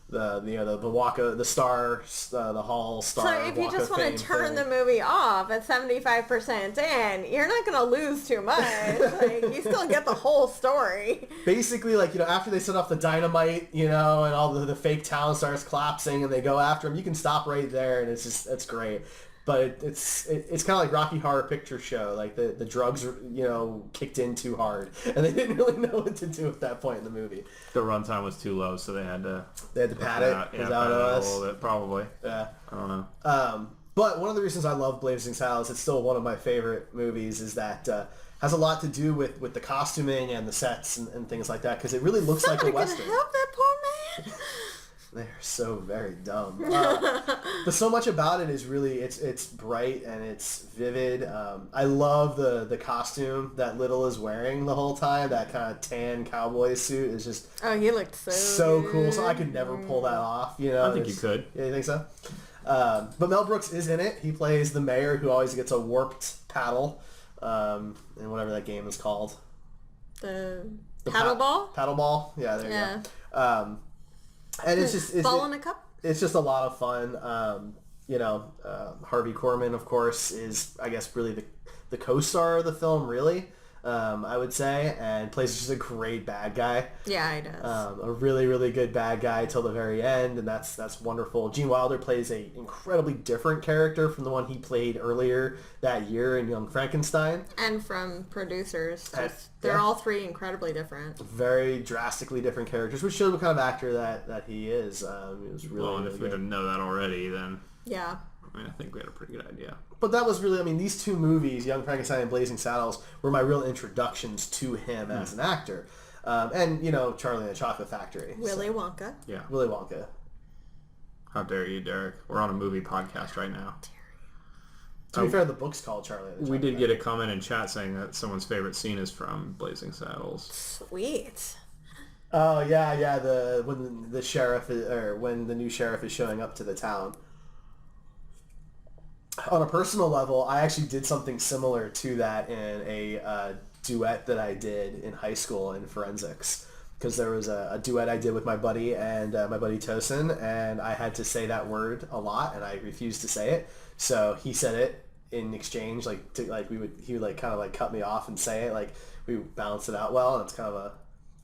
the walk of the star, the hall star. So if you just want to turn the movie off at 75% in, you're not going to lose too much. Like, you still get the whole story. Basically, like, after they set off the dynamite, and all the fake town starts collapsing and they go after him, you can stop right there, and it's great. But it's kind of like Rocky Horror Picture Show. Like the drugs, kicked in too hard, and they didn't really know what to do at that point in the movie. The runtime was too low, so they had to pad it. Yeah, pad it a little bit, probably. Yeah. I don't know. But one of the reasons I love Blazing Saddles, it's still one of my favorite movies, is that has a lot to do with the costuming and the sets and things like that, because it really looks like a Western. Gonna help that poor man? They're so very dumb. But so much about it is really, it's bright and it's vivid. I love the costume that Little is wearing the whole time. That kind of tan cowboy suit is just... Oh, he looked so cool. So I could never pull that off. I think you could. Yeah, you think so? But Mel Brooks is in it. He plays the mayor who always gets a warped paddle in whatever that game is called. The paddle ball? Paddle ball. Yeah, there you go. And it's ball in a cup. It's just a lot of fun. Harvey Korman, of course, is, I guess, really the co-star of the film, really. I would say, and plays just a great bad guy. Yeah, he does. A really, really good bad guy till the very end, and that's wonderful. Gene Wilder plays a incredibly different character from the one he played earlier that year in Young Frankenstein. And from producers. They're all three incredibly different. Very drastically different characters, which shows what kind of actor that he is. It was really, and really if we didn't know that already, then... Yeah. I think we had a pretty good idea. But that was really, these two movies, Young Frankenstein and Blazing Saddles, were my real introductions to him as an actor. And, Charlie and the Chocolate Factory. Willy Wonka. Yeah. Willy Wonka. How dare you, Derek? We're on a movie podcast right now. To be fair, the book's called Charlie and the Chocolate We did Factory. get a comment in chat saying that someone's favorite scene is from Blazing Saddles. Sweet. Oh, yeah, when the sheriff, when the new sheriff is showing up to the town. On a personal level, I actually did something similar to that in a duet that I did in high school in forensics. Because there was a duet I did with my buddy and my buddy Tosin, and I had to say that word a lot, and I refused to say it. So he said it in exchange, he would kind of cut me off and say it, like we balanced it out well, and it's kind of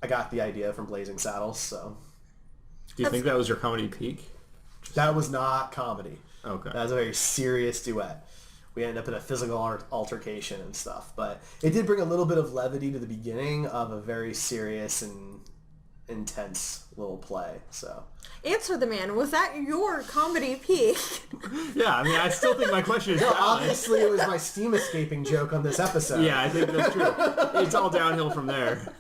I got the idea from Blazing Saddles. So, do you think that was your comedy peak? That was not comedy. Okay. That was a very serious duet. We ended up in a physical altercation and stuff. But it did bring a little bit of levity to the beginning of a very serious and intense little play. So Answer the man. Was that your comedy peak? Yeah, I still think my question is valid. Obviously, it was my steam escaping joke on this episode. Yeah, I think that's true. It's all downhill from there.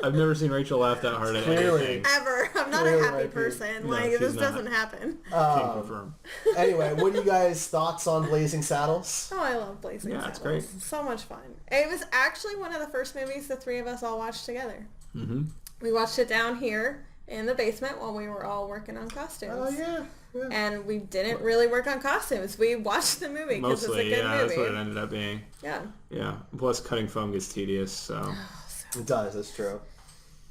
I've never seen Rachel laugh that hard at anything. Ever. I'm not a happy person. No, this she's doesn't not. happen. Can't confirm. Anyway, what are you guys' thoughts on Blazing Saddles? Oh, I love Blazing Saddles. It's great. So much fun. It was actually one of the first movies the three of us all watched together. Mm-hmm. We watched it down here in the basement while we were all working on costumes. Oh, yeah. And we didn't really work on costumes. We watched the movie because it's a good movie. That's what it ended up being. Yeah. Yeah. Plus, cutting foam gets tedious, so... It does, that's true.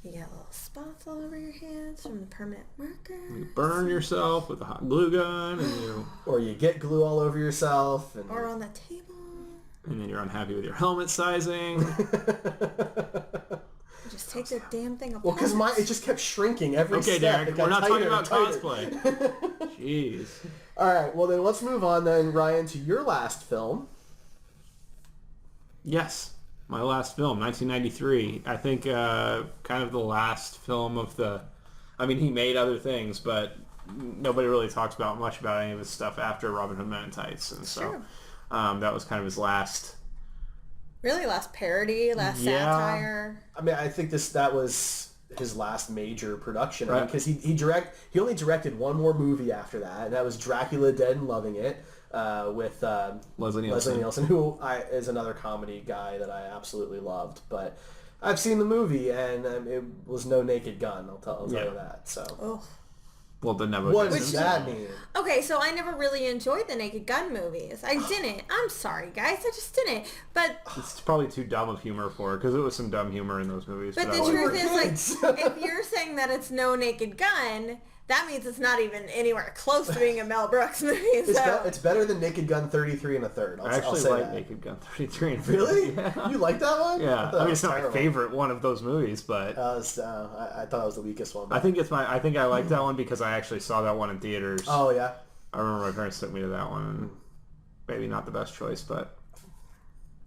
You get little spots all over your hands from the permanent marker. You burn yourself with a hot glue gun, and Or you get glue all over yourself. Or on the table. And then you're unhappy with your helmet sizing. Just take the damn thing apart. Well, because it just kept shrinking every Okay, step. Derek, It got we're not talking tighter about and tighter. cosplay. Jeez. All right, well then let's move on then, Ryan, to your last film. Yes, my last film, 1993. I think kind of the last film of the... he made other things, but nobody really talks much about any of his stuff after Robin Hood Men in Tights. And so that was kind of his last... Really, last parody, last satire. I think that was his last major production, right? Because he only directed one more movie after that, and that was Dracula Dead and Loving It with Leslie Nielsen, who is another comedy guy that I absolutely loved. But I've seen the movie, and it was no Naked Gun. I'll tell you that. So. Oh. Well, the never. What does that mean? Okay, so I never really enjoyed the Naked Gun movies. I didn't. I'm sorry, guys. I just didn't. But it's probably too dumb of humor for her, because it was some dumb humor in those movies. But the truth is, if you're saying that it's no Naked Gun, that means it's not even anywhere close to being a Mel Brooks movie. It's better than Naked Gun 33 1/3. I actually like Naked Gun 33 1/3. Really? Yeah. You like that one? Yeah. I mean, it's not my favorite one of those movies, but I thought it was the weakest one. I think I like that one because I actually saw that one in theaters. Oh yeah. I remember my parents took me to that one. And maybe not the best choice, but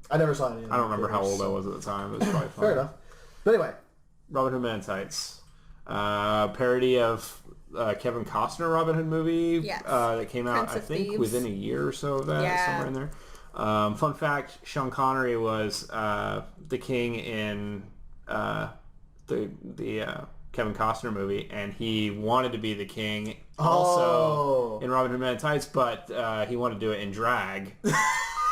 I never saw it. I don't remember how old I was at the time. It was probably fun. Fair enough. But anyway, Robin Hood Men in Tights, parody of Kevin Costner Robin Hood movie that came out, I think, Thieves. within a year or so of that, somewhere in there. Fun fact: Sean Connery was the king in the Kevin Costner movie, and he wanted to be the king also in Robin Hood Men in Tights, but he wanted to do it in drag.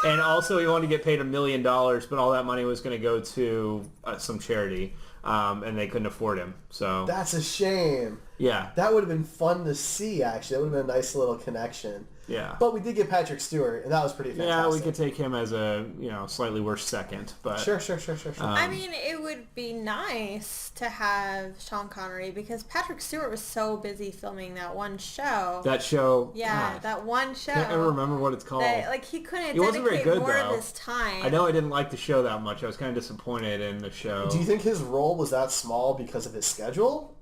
And also he wanted to get paid $1 million, but all that money was going to go to some charity, and they couldn't afford him. So that's a shame. Yeah. That would have been fun to see, actually. That would have been a nice little connection. Yeah. But we did get Patrick Stewart, and that was pretty fantastic. Yeah, we could take him as a, slightly worse second. But Sure. I mean, it would be nice to have Sean Connery because Patrick Stewart was so busy filming that one show. That show. Yeah, God, that one show. I can't ever remember what it's called. That, he couldn't wasn't very dedicate good, more though. of his time. I know I didn't like the show that much. I was kind of disappointed in the show. Do you think his role was that small because of his schedule?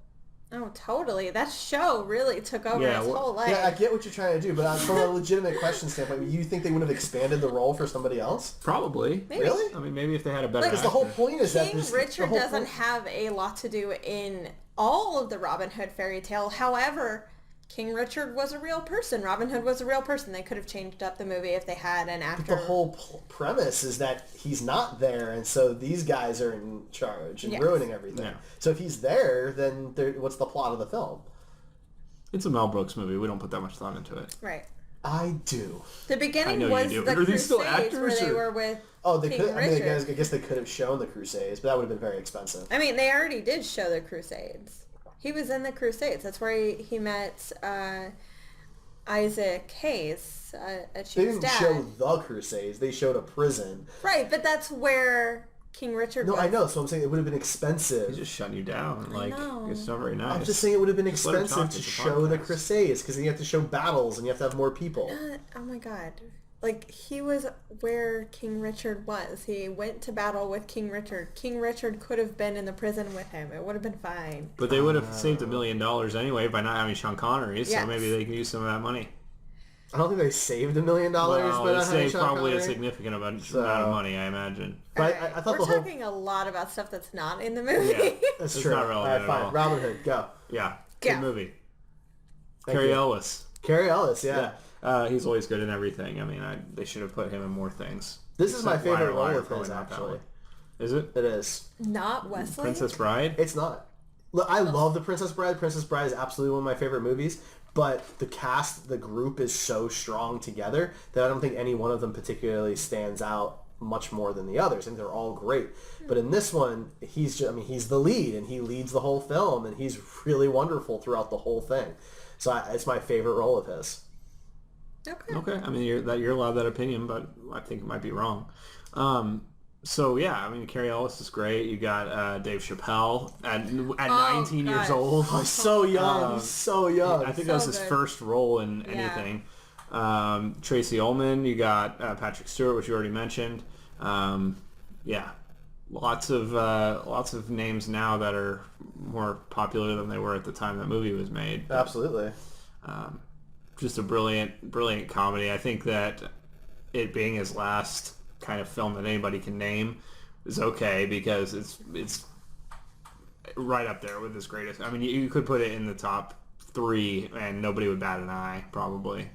Oh, totally. That show really took over his whole life. Yeah, I get what you're trying to do, but from a legitimate question standpoint, you think they would have expanded the role for somebody else? Probably. Maybe. Really? I mean, maybe if they had a better Because the whole point is King that Richard doesn't have a lot to do in all of the Robin Hood fairy tale. However, King Richard was a real person. Robin Hood was a real person. They could have changed up the movie if they had an actor. But the whole premise is that he's not there, and so these guys are in charge and ruining everything. Yeah. So if he's there, then what's the plot of the film? It's a Mel Brooks movie. We don't put that much thought into it. Right. I do. The beginning was the Crusades where they were with King Richard. I guess they could have shown the Crusades, but that would have been very expensive. I mean, they already did show the Crusades. He was in the Crusades. That's where he met Isaac Hayes, a chief's dad. They didn't show the Crusades. They showed a prison. Right, but that's where King Richard was. No, I know. So I'm saying it would have been expensive. He's just shutting you down. It's not very nice. I'm just saying it would have been expensive to show the Crusades because then you have to show battles and you have to have more people. Oh my God. He was where King Richard was. He went to battle with King Richard. King Richard could have been in the prison with him. It would have been fine. But they would have saved $1 million anyway by not having Sean Connery, so maybe they can use some of that money. I don't think they saved $1 million, but they saved probably a significant amount of money, I imagine. But I thought we're talking a lot about stuff that's not in the movie. Yeah, that's true. Not relevant at all. Robin Hood, go. Yeah, good movie. Cary Elwes. Cary Elwes, yeah. He's always good in everything. I mean, they should have put him in more things. This is my favorite role of his, actually. Is it? It is. Not Wesley? Princess Bride? It's not. Look, I love The Princess Bride. Princess Bride is absolutely one of my favorite movies. But the cast, the group is so strong together that I don't think any one of them particularly stands out much more than the others. I think they're all great. But in this one, he's the lead, and he leads the whole film, and he's really wonderful throughout the whole thing. So it's my favorite role of his. Okay. I mean, you're allowed that opinion, but I think it might be wrong. So yeah, I mean, Cary Elwes is great. You got Dave Chappelle at 19 years old. Oh, so young. He's so young. I think that was his first role in anything. Tracy Ullman. You got Patrick Stewart, which you already mentioned. Lots of names now that are more popular than they were at the time that movie was made. Absolutely. Just a brilliant comedy. I think that it being his last kind of film that anybody can name is okay because it's right up there with his greatest. I mean, you could put it in the top 3 and nobody would bat an eye, probably.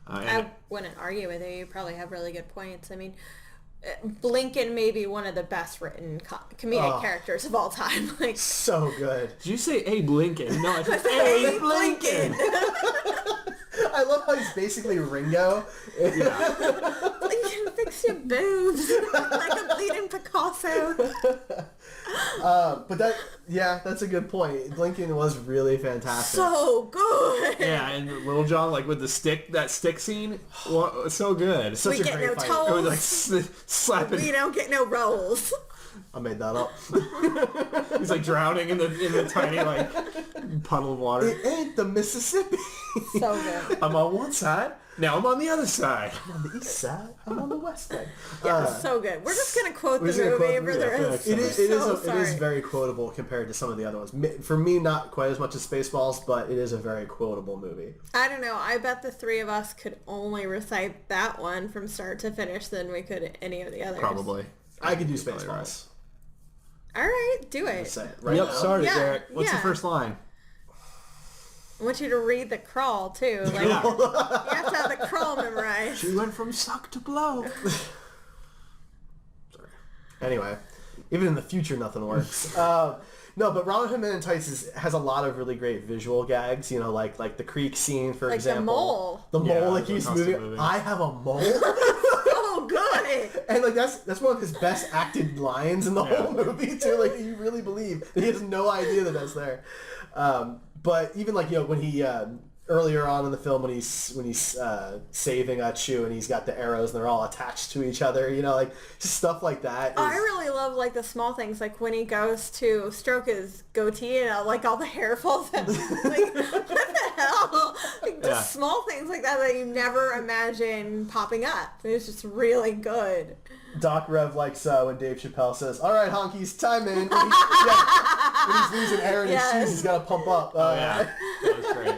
I wouldn't argue with you. You probably have really good points. I mean, Blinken may be one of the best written comedic characters of all time. So good. Did you say Abe Lincoln? No, I said Abe Lincoln. I love how he's basically Ringo. Lincoln, fix your boobs like a bleeding Picasso. But that's a good point. Lincoln was really fantastic. So good. Yeah, and Little John, with that stick scene, so good. We get no toes. Slapping. We don't get no rolls. I made that up. He's like drowning in the tiny like puddle of water. It ain't the Mississippi. So good. I'm on one side. Now I'm on the other side. I'm on the east side. I'm on the west side. Yeah, so good. We're just gonna quote the movie for the rest. It is very quotable compared to some of the other ones. For me, not quite as much as Spaceballs, but it is a very quotable movie. I don't know. I bet the three of us could only recite that one from start to finish than we could any of the others. Probably. I could do Spaceballs. Right. All right, do it. Say it right now. Sorry, Derek. What's the first line? I want you to read the crawl too. Like, you have to have the crawl memorized. She went from suck to blow. Sorry. Anyway, even in the future, nothing works. No, but Robin Hood Men in Tights has a lot of really great visual gags. You know, like the creek scene, for example. The mole that keeps moving. I have a mole. Oh, good. And like that's one of his best acted lines in the whole movie too. Like you really believe that he has no idea that that's there. But even like when he earlier on in the film when he's saving Chu and he's got the arrows and they're all attached to each other, like just stuff like that. I really love like the small things, like when he goes to stroke his goatee and like all the hair falls out. Like what the hell? Like just small things like that you never imagine popping up. It's just really good. Doc Rev likes when Dave Chappelle says, "All right, honkies, time in." When he's losing air in his shoes, he's got to pump up. That was great.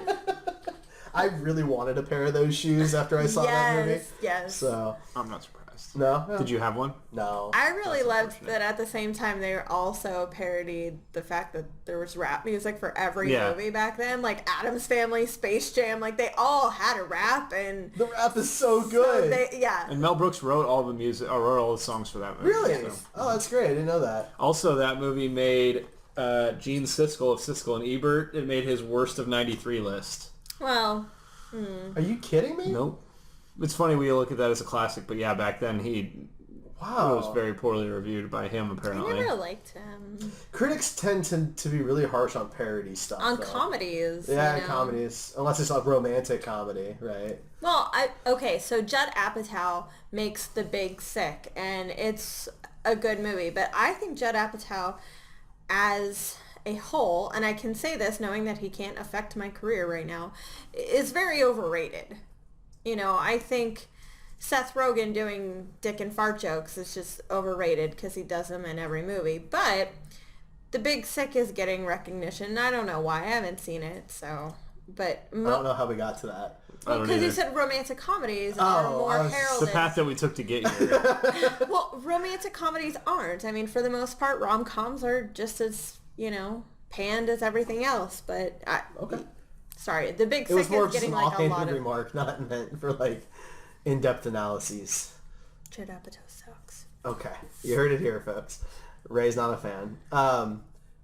I really wanted a pair of those shoes after I saw that movie. Yes. So I'm not surprised. No. Did you have one? No. I really loved that at the same time they also parodied the fact that there was rap music for every movie back then. Like Addams Family, Space Jam, like they all had a rap, and the rap is so good. And Mel Brooks wrote all the music, or wrote all the songs for that movie. Really? So. Oh, that's great. I didn't know that. Also, that movie made Gene Siskel of Siskel and Ebert. It made his worst of '93 list. Well. Are you kidding me? Nope. It's funny we look at that as a classic, but yeah, back then he was very poorly reviewed by him, apparently. I never liked him. Critics tend to be really harsh on parody stuff. On comedies. Yeah, comedies. Unless it's a romantic comedy, right? Well, so Judd Apatow makes The Big Sick, and it's a good movie, but I think Judd Apatow as a whole, and I can say this knowing that he can't affect my career right now, is very overrated. I think Seth Rogen doing dick and fart jokes is just overrated because he does them in every movie. But The Big Sick is getting recognition. I don't know why. I haven't seen it, so... But I don't know how we got to that. Well, because you said romantic comedies are more heralded. The path that we took to get here. Well, romantic comedies aren't. I mean, for the most part, rom-coms are just as, panned as everything else. But okay. Sorry, The Big Sick is getting like a lot of remark, not meant for like in-depth analyses. Judd Apatow sucks. Okay, you heard it here, folks. Ray's not a fan.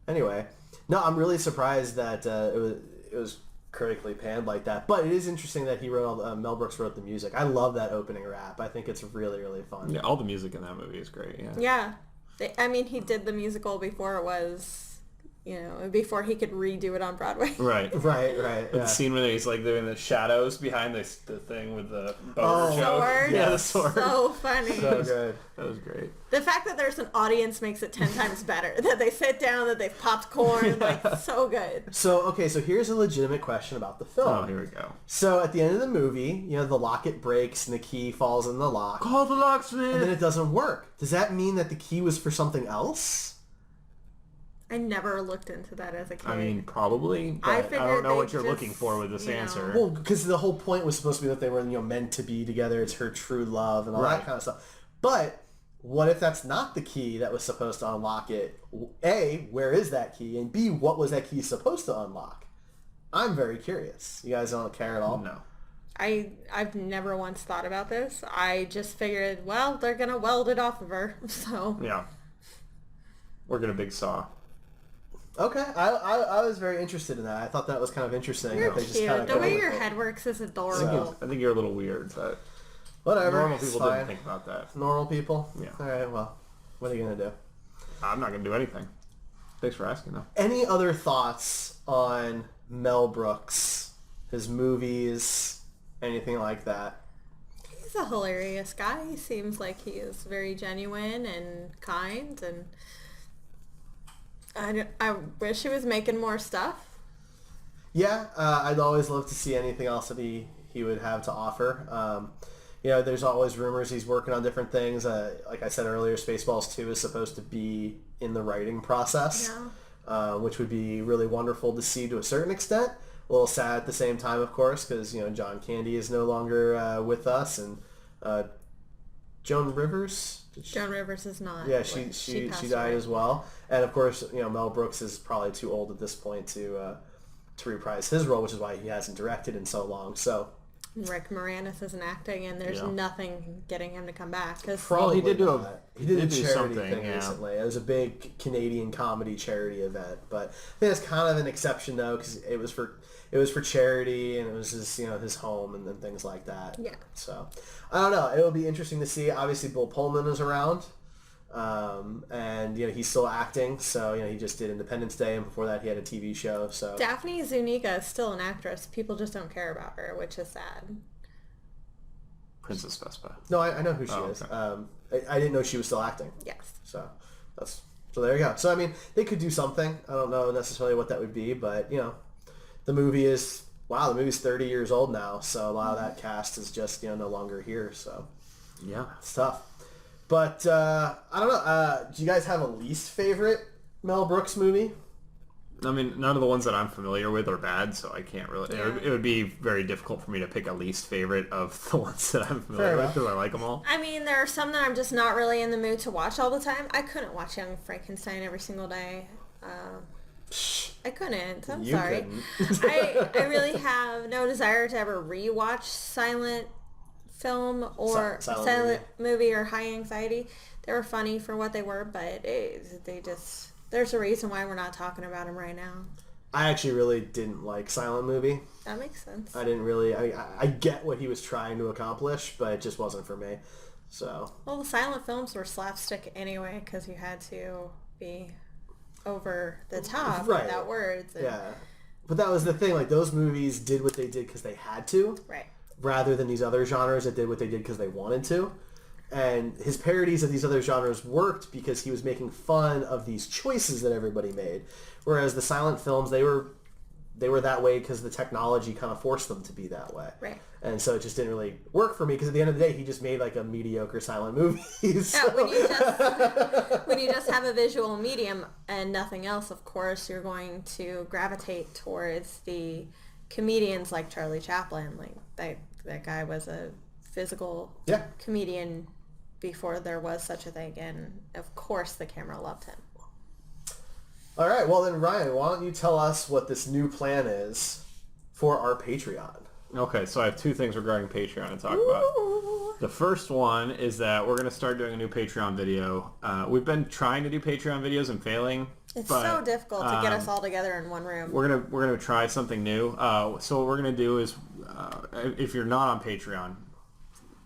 Anyway, no, I'm really surprised that it was critically panned like that. But it is interesting that he wrote Mel Brooks wrote the music. I love that opening rap. I think it's really, really fun. Yeah, all the music in that movie is great. Yeah. He did the musical before it was. Before he could redo it on Broadway. Right. The scene where he's like doing the shadows behind the thing with the boner joke. Sword. Yeah, the sword. So funny. So good. That was great. The fact that there's an audience makes it 10 times better. That they sit down, that they've popped corn, so good. So here's a legitimate question about the film. Oh, here we go. So at the end of the movie, the locket breaks and the key falls in the lock. Call the locksmith! And then it doesn't work. Does that mean that the key was for something else? I never looked into that as a kid. I mean, probably. But I don't know what you're looking for with this answer. Well, because the whole point was supposed to be that they were, meant to be together. It's her true love and all that kind of stuff. But what if that's not the key that was supposed to unlock it? A, where is that key? And B, what was that key supposed to unlock? I'm very curious. You guys don't care at all? No. I've never once thought about this. I just figured, well, they're going to weld it off of her. So. Yeah. Or get a big saw. Okay, I was very interested in that. I thought that was kind of interesting. You're that they cute. Just kind of the way your head works is adorable. I think you're a little weird, but whatever. Normal people didn't think about that. Normal people? Yeah. All right, well, what are you going to do? I'm not going to do anything. Thanks for asking, though. Any other thoughts on Mel Brooks, his movies, anything like that? he's a hilarious guy. He seems like he is very genuine and kind, and I wish he was making more stuff. Yeah, I'd always love to see anything else that he would have to offer. There's always rumors he's working on different things. Like I said earlier, Spaceballs 2 is supposed to be in the writing process, which would be really wonderful to see to a certain extent. A little sad at the same time, of course, because John Candy is no longer with us, and Joan Rivers. Joan Rivers is not. Yeah, she died as well, and of course, Mel Brooks is probably too old at this point to reprise his role, which is why he hasn't directed in so long. So Rick Moranis isn't acting, and there's nothing getting him to come back. Cause he did do a charity something thing recently. It was a big Canadian comedy charity event, but I think it's kind of an exception though, because it was for charity, and it was his home and things like that. Yeah. So I don't know. It will be interesting to see. Obviously, Bill Pullman is around. And he's still acting, so he just did Independence Day, and before that he had a TV show. So Daphne Zuniga is still an actress. People just don't care about her, which is sad. Princess Vespa. No, I know who she is. Okay. I didn't know she was still acting. Yes. So there you go. So I mean, they could do something. I don't know necessarily what that would be, but the movie's 30 years old now, so a lot of that cast is just no longer here. So yeah, it's tough. But I don't know. Do you guys have a least favorite Mel Brooks movie? I mean, none of the ones that I'm familiar with are bad, so I can't really... Yeah. It would be very difficult for me to pick a least favorite of the ones that I'm familiar with, because I like them all. I mean, there are some that I'm just not really in the mood to watch all the time. I couldn't watch Young Frankenstein every single day. I couldn't. I'm sorry. I really have no desire to ever rewatch silent film or silent movie or High Anxiety. They were funny for what they were, but there's a reason why we're not talking about them right now. I actually really didn't like Silent Movie. That makes sense. I didn't really... I get what he was trying to accomplish, but it just wasn't for me. So... Well, the silent films were slapstick anyway, because you had to be over the top without words. And... Yeah. But that was the thing. Like, those movies did what they did because they had to. Right. Rather than these other genres that did what they did because they wanted to. And his parodies of these other genres worked because he was making fun of these choices that everybody made. Whereas the silent films, they were that way because the technology kind of forced them to be that way. Right. And so it just didn't really work for me because at the end of the day, he just made like a mediocre silent movie. So. Yeah, when you just have a visual medium and nothing else, of course, you're going to gravitate towards the comedians like Charlie Chaplin. Like that guy was a physical comedian before there was such a thing, and of course the camera loved him. All right, well then, Ryan, why don't you tell us what this new plan is for our Patreon? Okay, so I have two things regarding Patreon to talk about. The first one is that we're going to start doing a new Patreon video. We've been trying to do Patreon videos and failing. It's so difficult to get us all together in one room. We're gonna try something new. So what we're gonna do is, if you're not on Patreon,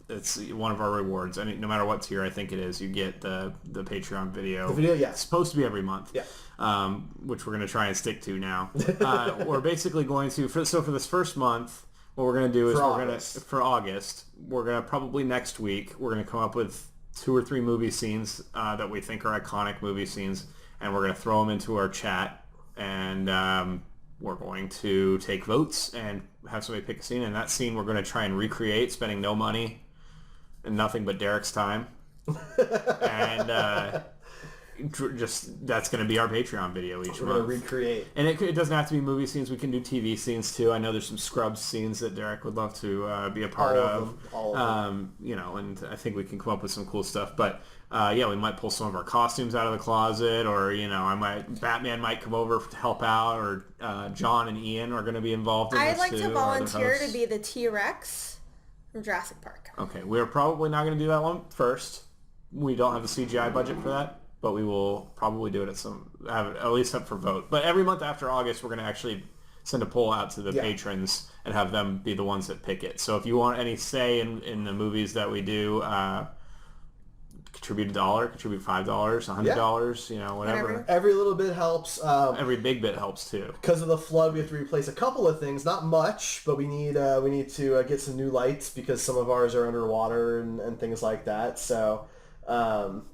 it's one of our rewards. I mean, no matter what tier I think it is, you get the Patreon video. The video, yeah. It's supposed to be every month. Yeah. Which we're gonna try and stick to now. We're basically going to for this first month. What we're going to do is for August, we're going to probably next week, we're going to come up with 2 or 3 movie scenes that we think are iconic movie scenes, and we're going to throw them into our chat, and we're going to take votes and have somebody pick a scene, and that scene we're going to try and recreate, spending no money and nothing but Derek's time. And just that's going to be our Patreon video each month. We're going to recreate. And it doesn't have to be movie scenes. We can do TV scenes too. I know there's some Scrubs scenes that Derek would love to be a part of. All of them. And I think we can come up with some cool stuff. But we might pull some of our costumes out of the closet, or Batman might come over to help out, or John and Ian are going to be involved in this I'd like too, to volunteer to be the T-Rex from Jurassic Park. Okay, we're probably not going to do that one first. We don't have the CGI budget for that. But we will probably do it at least up for vote. But every month after August, we're going to actually send a poll out to the patrons and have them be the ones that pick it. So if you want any say in the movies that we do, contribute $1, contribute $5, $100, you know, whatever. Every little bit helps. Every big bit helps too. Because of the flood, we have to replace a couple of things. Not much, but we need to get some new lights because some of ours are underwater and things like that. So, Doc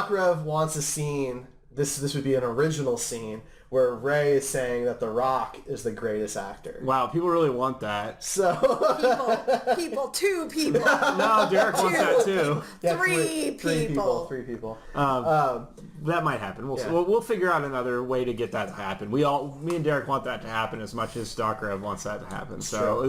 Rev wants a scene. This would be an original scene where Ray is saying that The Rock is the greatest actor. Wow, people really want that. So two people. No, Derek wants that too. Yeah, three people. Three people. That might happen. We'll figure out another way to get that to happen. Me and Derek want that to happen as much as Doc Rev wants that to happen. So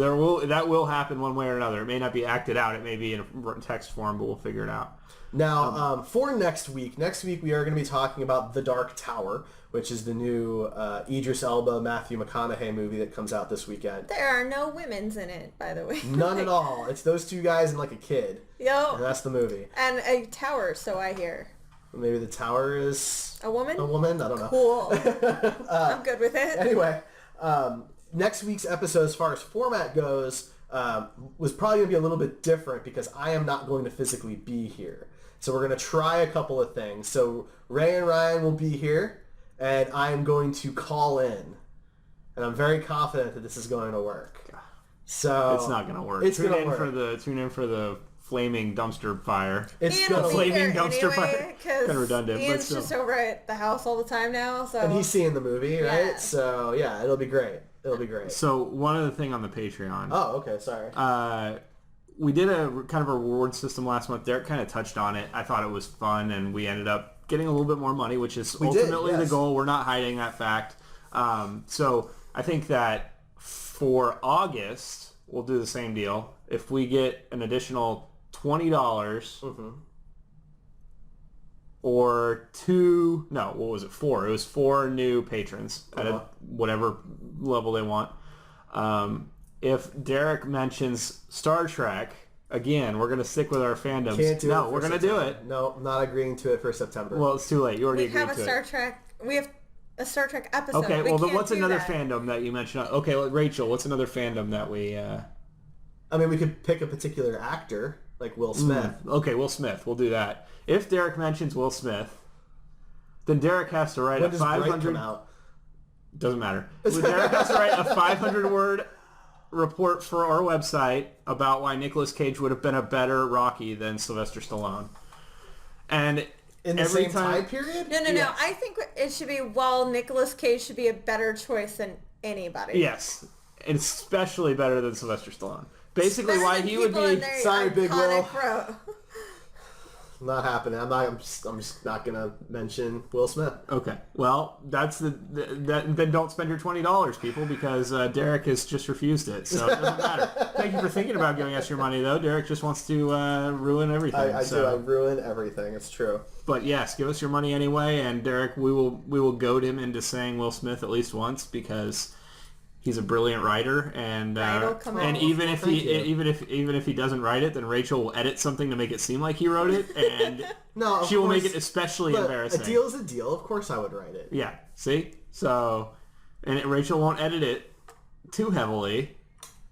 that will happen one way or another. It may not be acted out. It may be in text form, but we'll figure it out. Now, for next week we are going to be talking about The Dark Tower, which is the new Idris Elba, Matthew McConaughey movie that comes out this weekend. There are no women's in it, by the way. None at all. It's those two guys and like a kid. Yo. And that's the movie. And a tower, so I hear. Maybe the tower is... A woman? A woman? I don't know. Cool. I'm good with it. Anyway, next week's episode, as far as format goes, was probably going to be a little bit different because I am not going to physically be here. So we're going to try a couple of things. So Ray and Ryan will be here, and I am going to call in. And I'm very confident that this is going to work. So it's not going to work. It's tune going in to work. Tune in for the flaming dumpster fire. It's going to flaming dumpster fire. Kind of redundant. Ian's just over at the house all the time now. So. And he's seeing the movie, right? Yeah. So yeah, it'll be great. It'll be great. So one other thing on the Patreon. Oh, okay. Sorry. We did a kind of a reward system last month. Derek kind of touched on it. I thought it was fun, and we ended up getting a little bit more money, which is ultimately the goal. We're not hiding that fact. So I think that for August, we'll do the same deal. If we get an additional $20 or four. It was 4 new patrons at whatever level they want. If Derek mentions Star Trek, again, we're going to stick with our fandoms. We're going to do it. No, not agreeing to it for September. Well, it's too late. You already agreed to it. We have a Star Trek episode. Okay, well, then what's another fandom that you mentioned? Okay, Rachel, what's another fandom that we... I mean, we could pick a particular actor, like Will Smith. Okay, Will Smith. We'll do that. If Derek mentions Will Smith, then Derek has to write when does 500... Bright come out? Doesn't matter. Derek has to write a 500-word report for our website about why Nicolas Cage would have been a better Rocky than Sylvester Stallone. And in the same time period? No. I think it should be, Nicolas Cage should be a better choice than anybody. Yes. And especially better than Sylvester Stallone. Basically why he would be... Sorry, Big Will. Not happening. I'm just not gonna mention Will Smith. Okay. Well, then don't spend your $20, people, because Derek has just refused it, so it doesn't matter. Thank you for thinking about giving us your money, though. Derek just wants to ruin everything. I do. I ruin everything. It's true. But yes, give us your money anyway, and Derek, we will goad him into saying Will Smith at least once because he's a brilliant writer, and even if he doesn't write it, then Rachel will edit something to make it seem like he wrote it, and she will make it especially embarrassing. A deal is a deal. Of course, I would write it. Yeah. See, so Rachel won't edit it too heavily,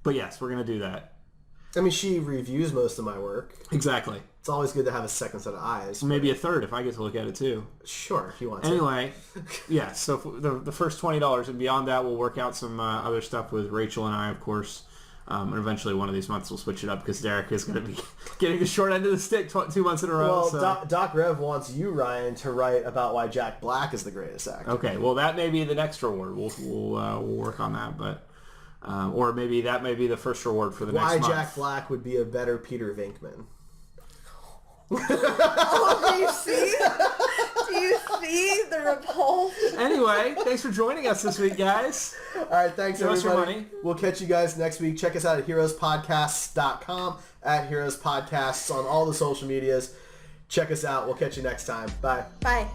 but yes, we're gonna do that. I mean, she reviews most of my work. Exactly. It's always good to have a second set of eyes. Maybe a third if I get to look at it too. Sure, if you want to. Anyway, yeah, so the first $20, and beyond that, we'll work out some other stuff with Rachel and I, of course. And eventually one of these months we'll switch it up because Derek is going to be getting the short end of the stick 2 months in a row. Well, Doc Rev wants you, Ryan, to write about why Jack Black is the greatest actor. Okay, well, that may be the next reward. We'll work on that, but... or maybe that may be the first reward for the next month. Why Jack Black would be a better Peter Venkman. Oh, do you see? Do you see the repulsion? Anyway, thanks for joining us this week, guys. All right, thanks, Give everybody. us your money. We'll catch you guys next week. Check us out at heroespodcasts.com, at Heroes Podcasts on all the social medias. Check us out. We'll catch you next time. Bye. Bye.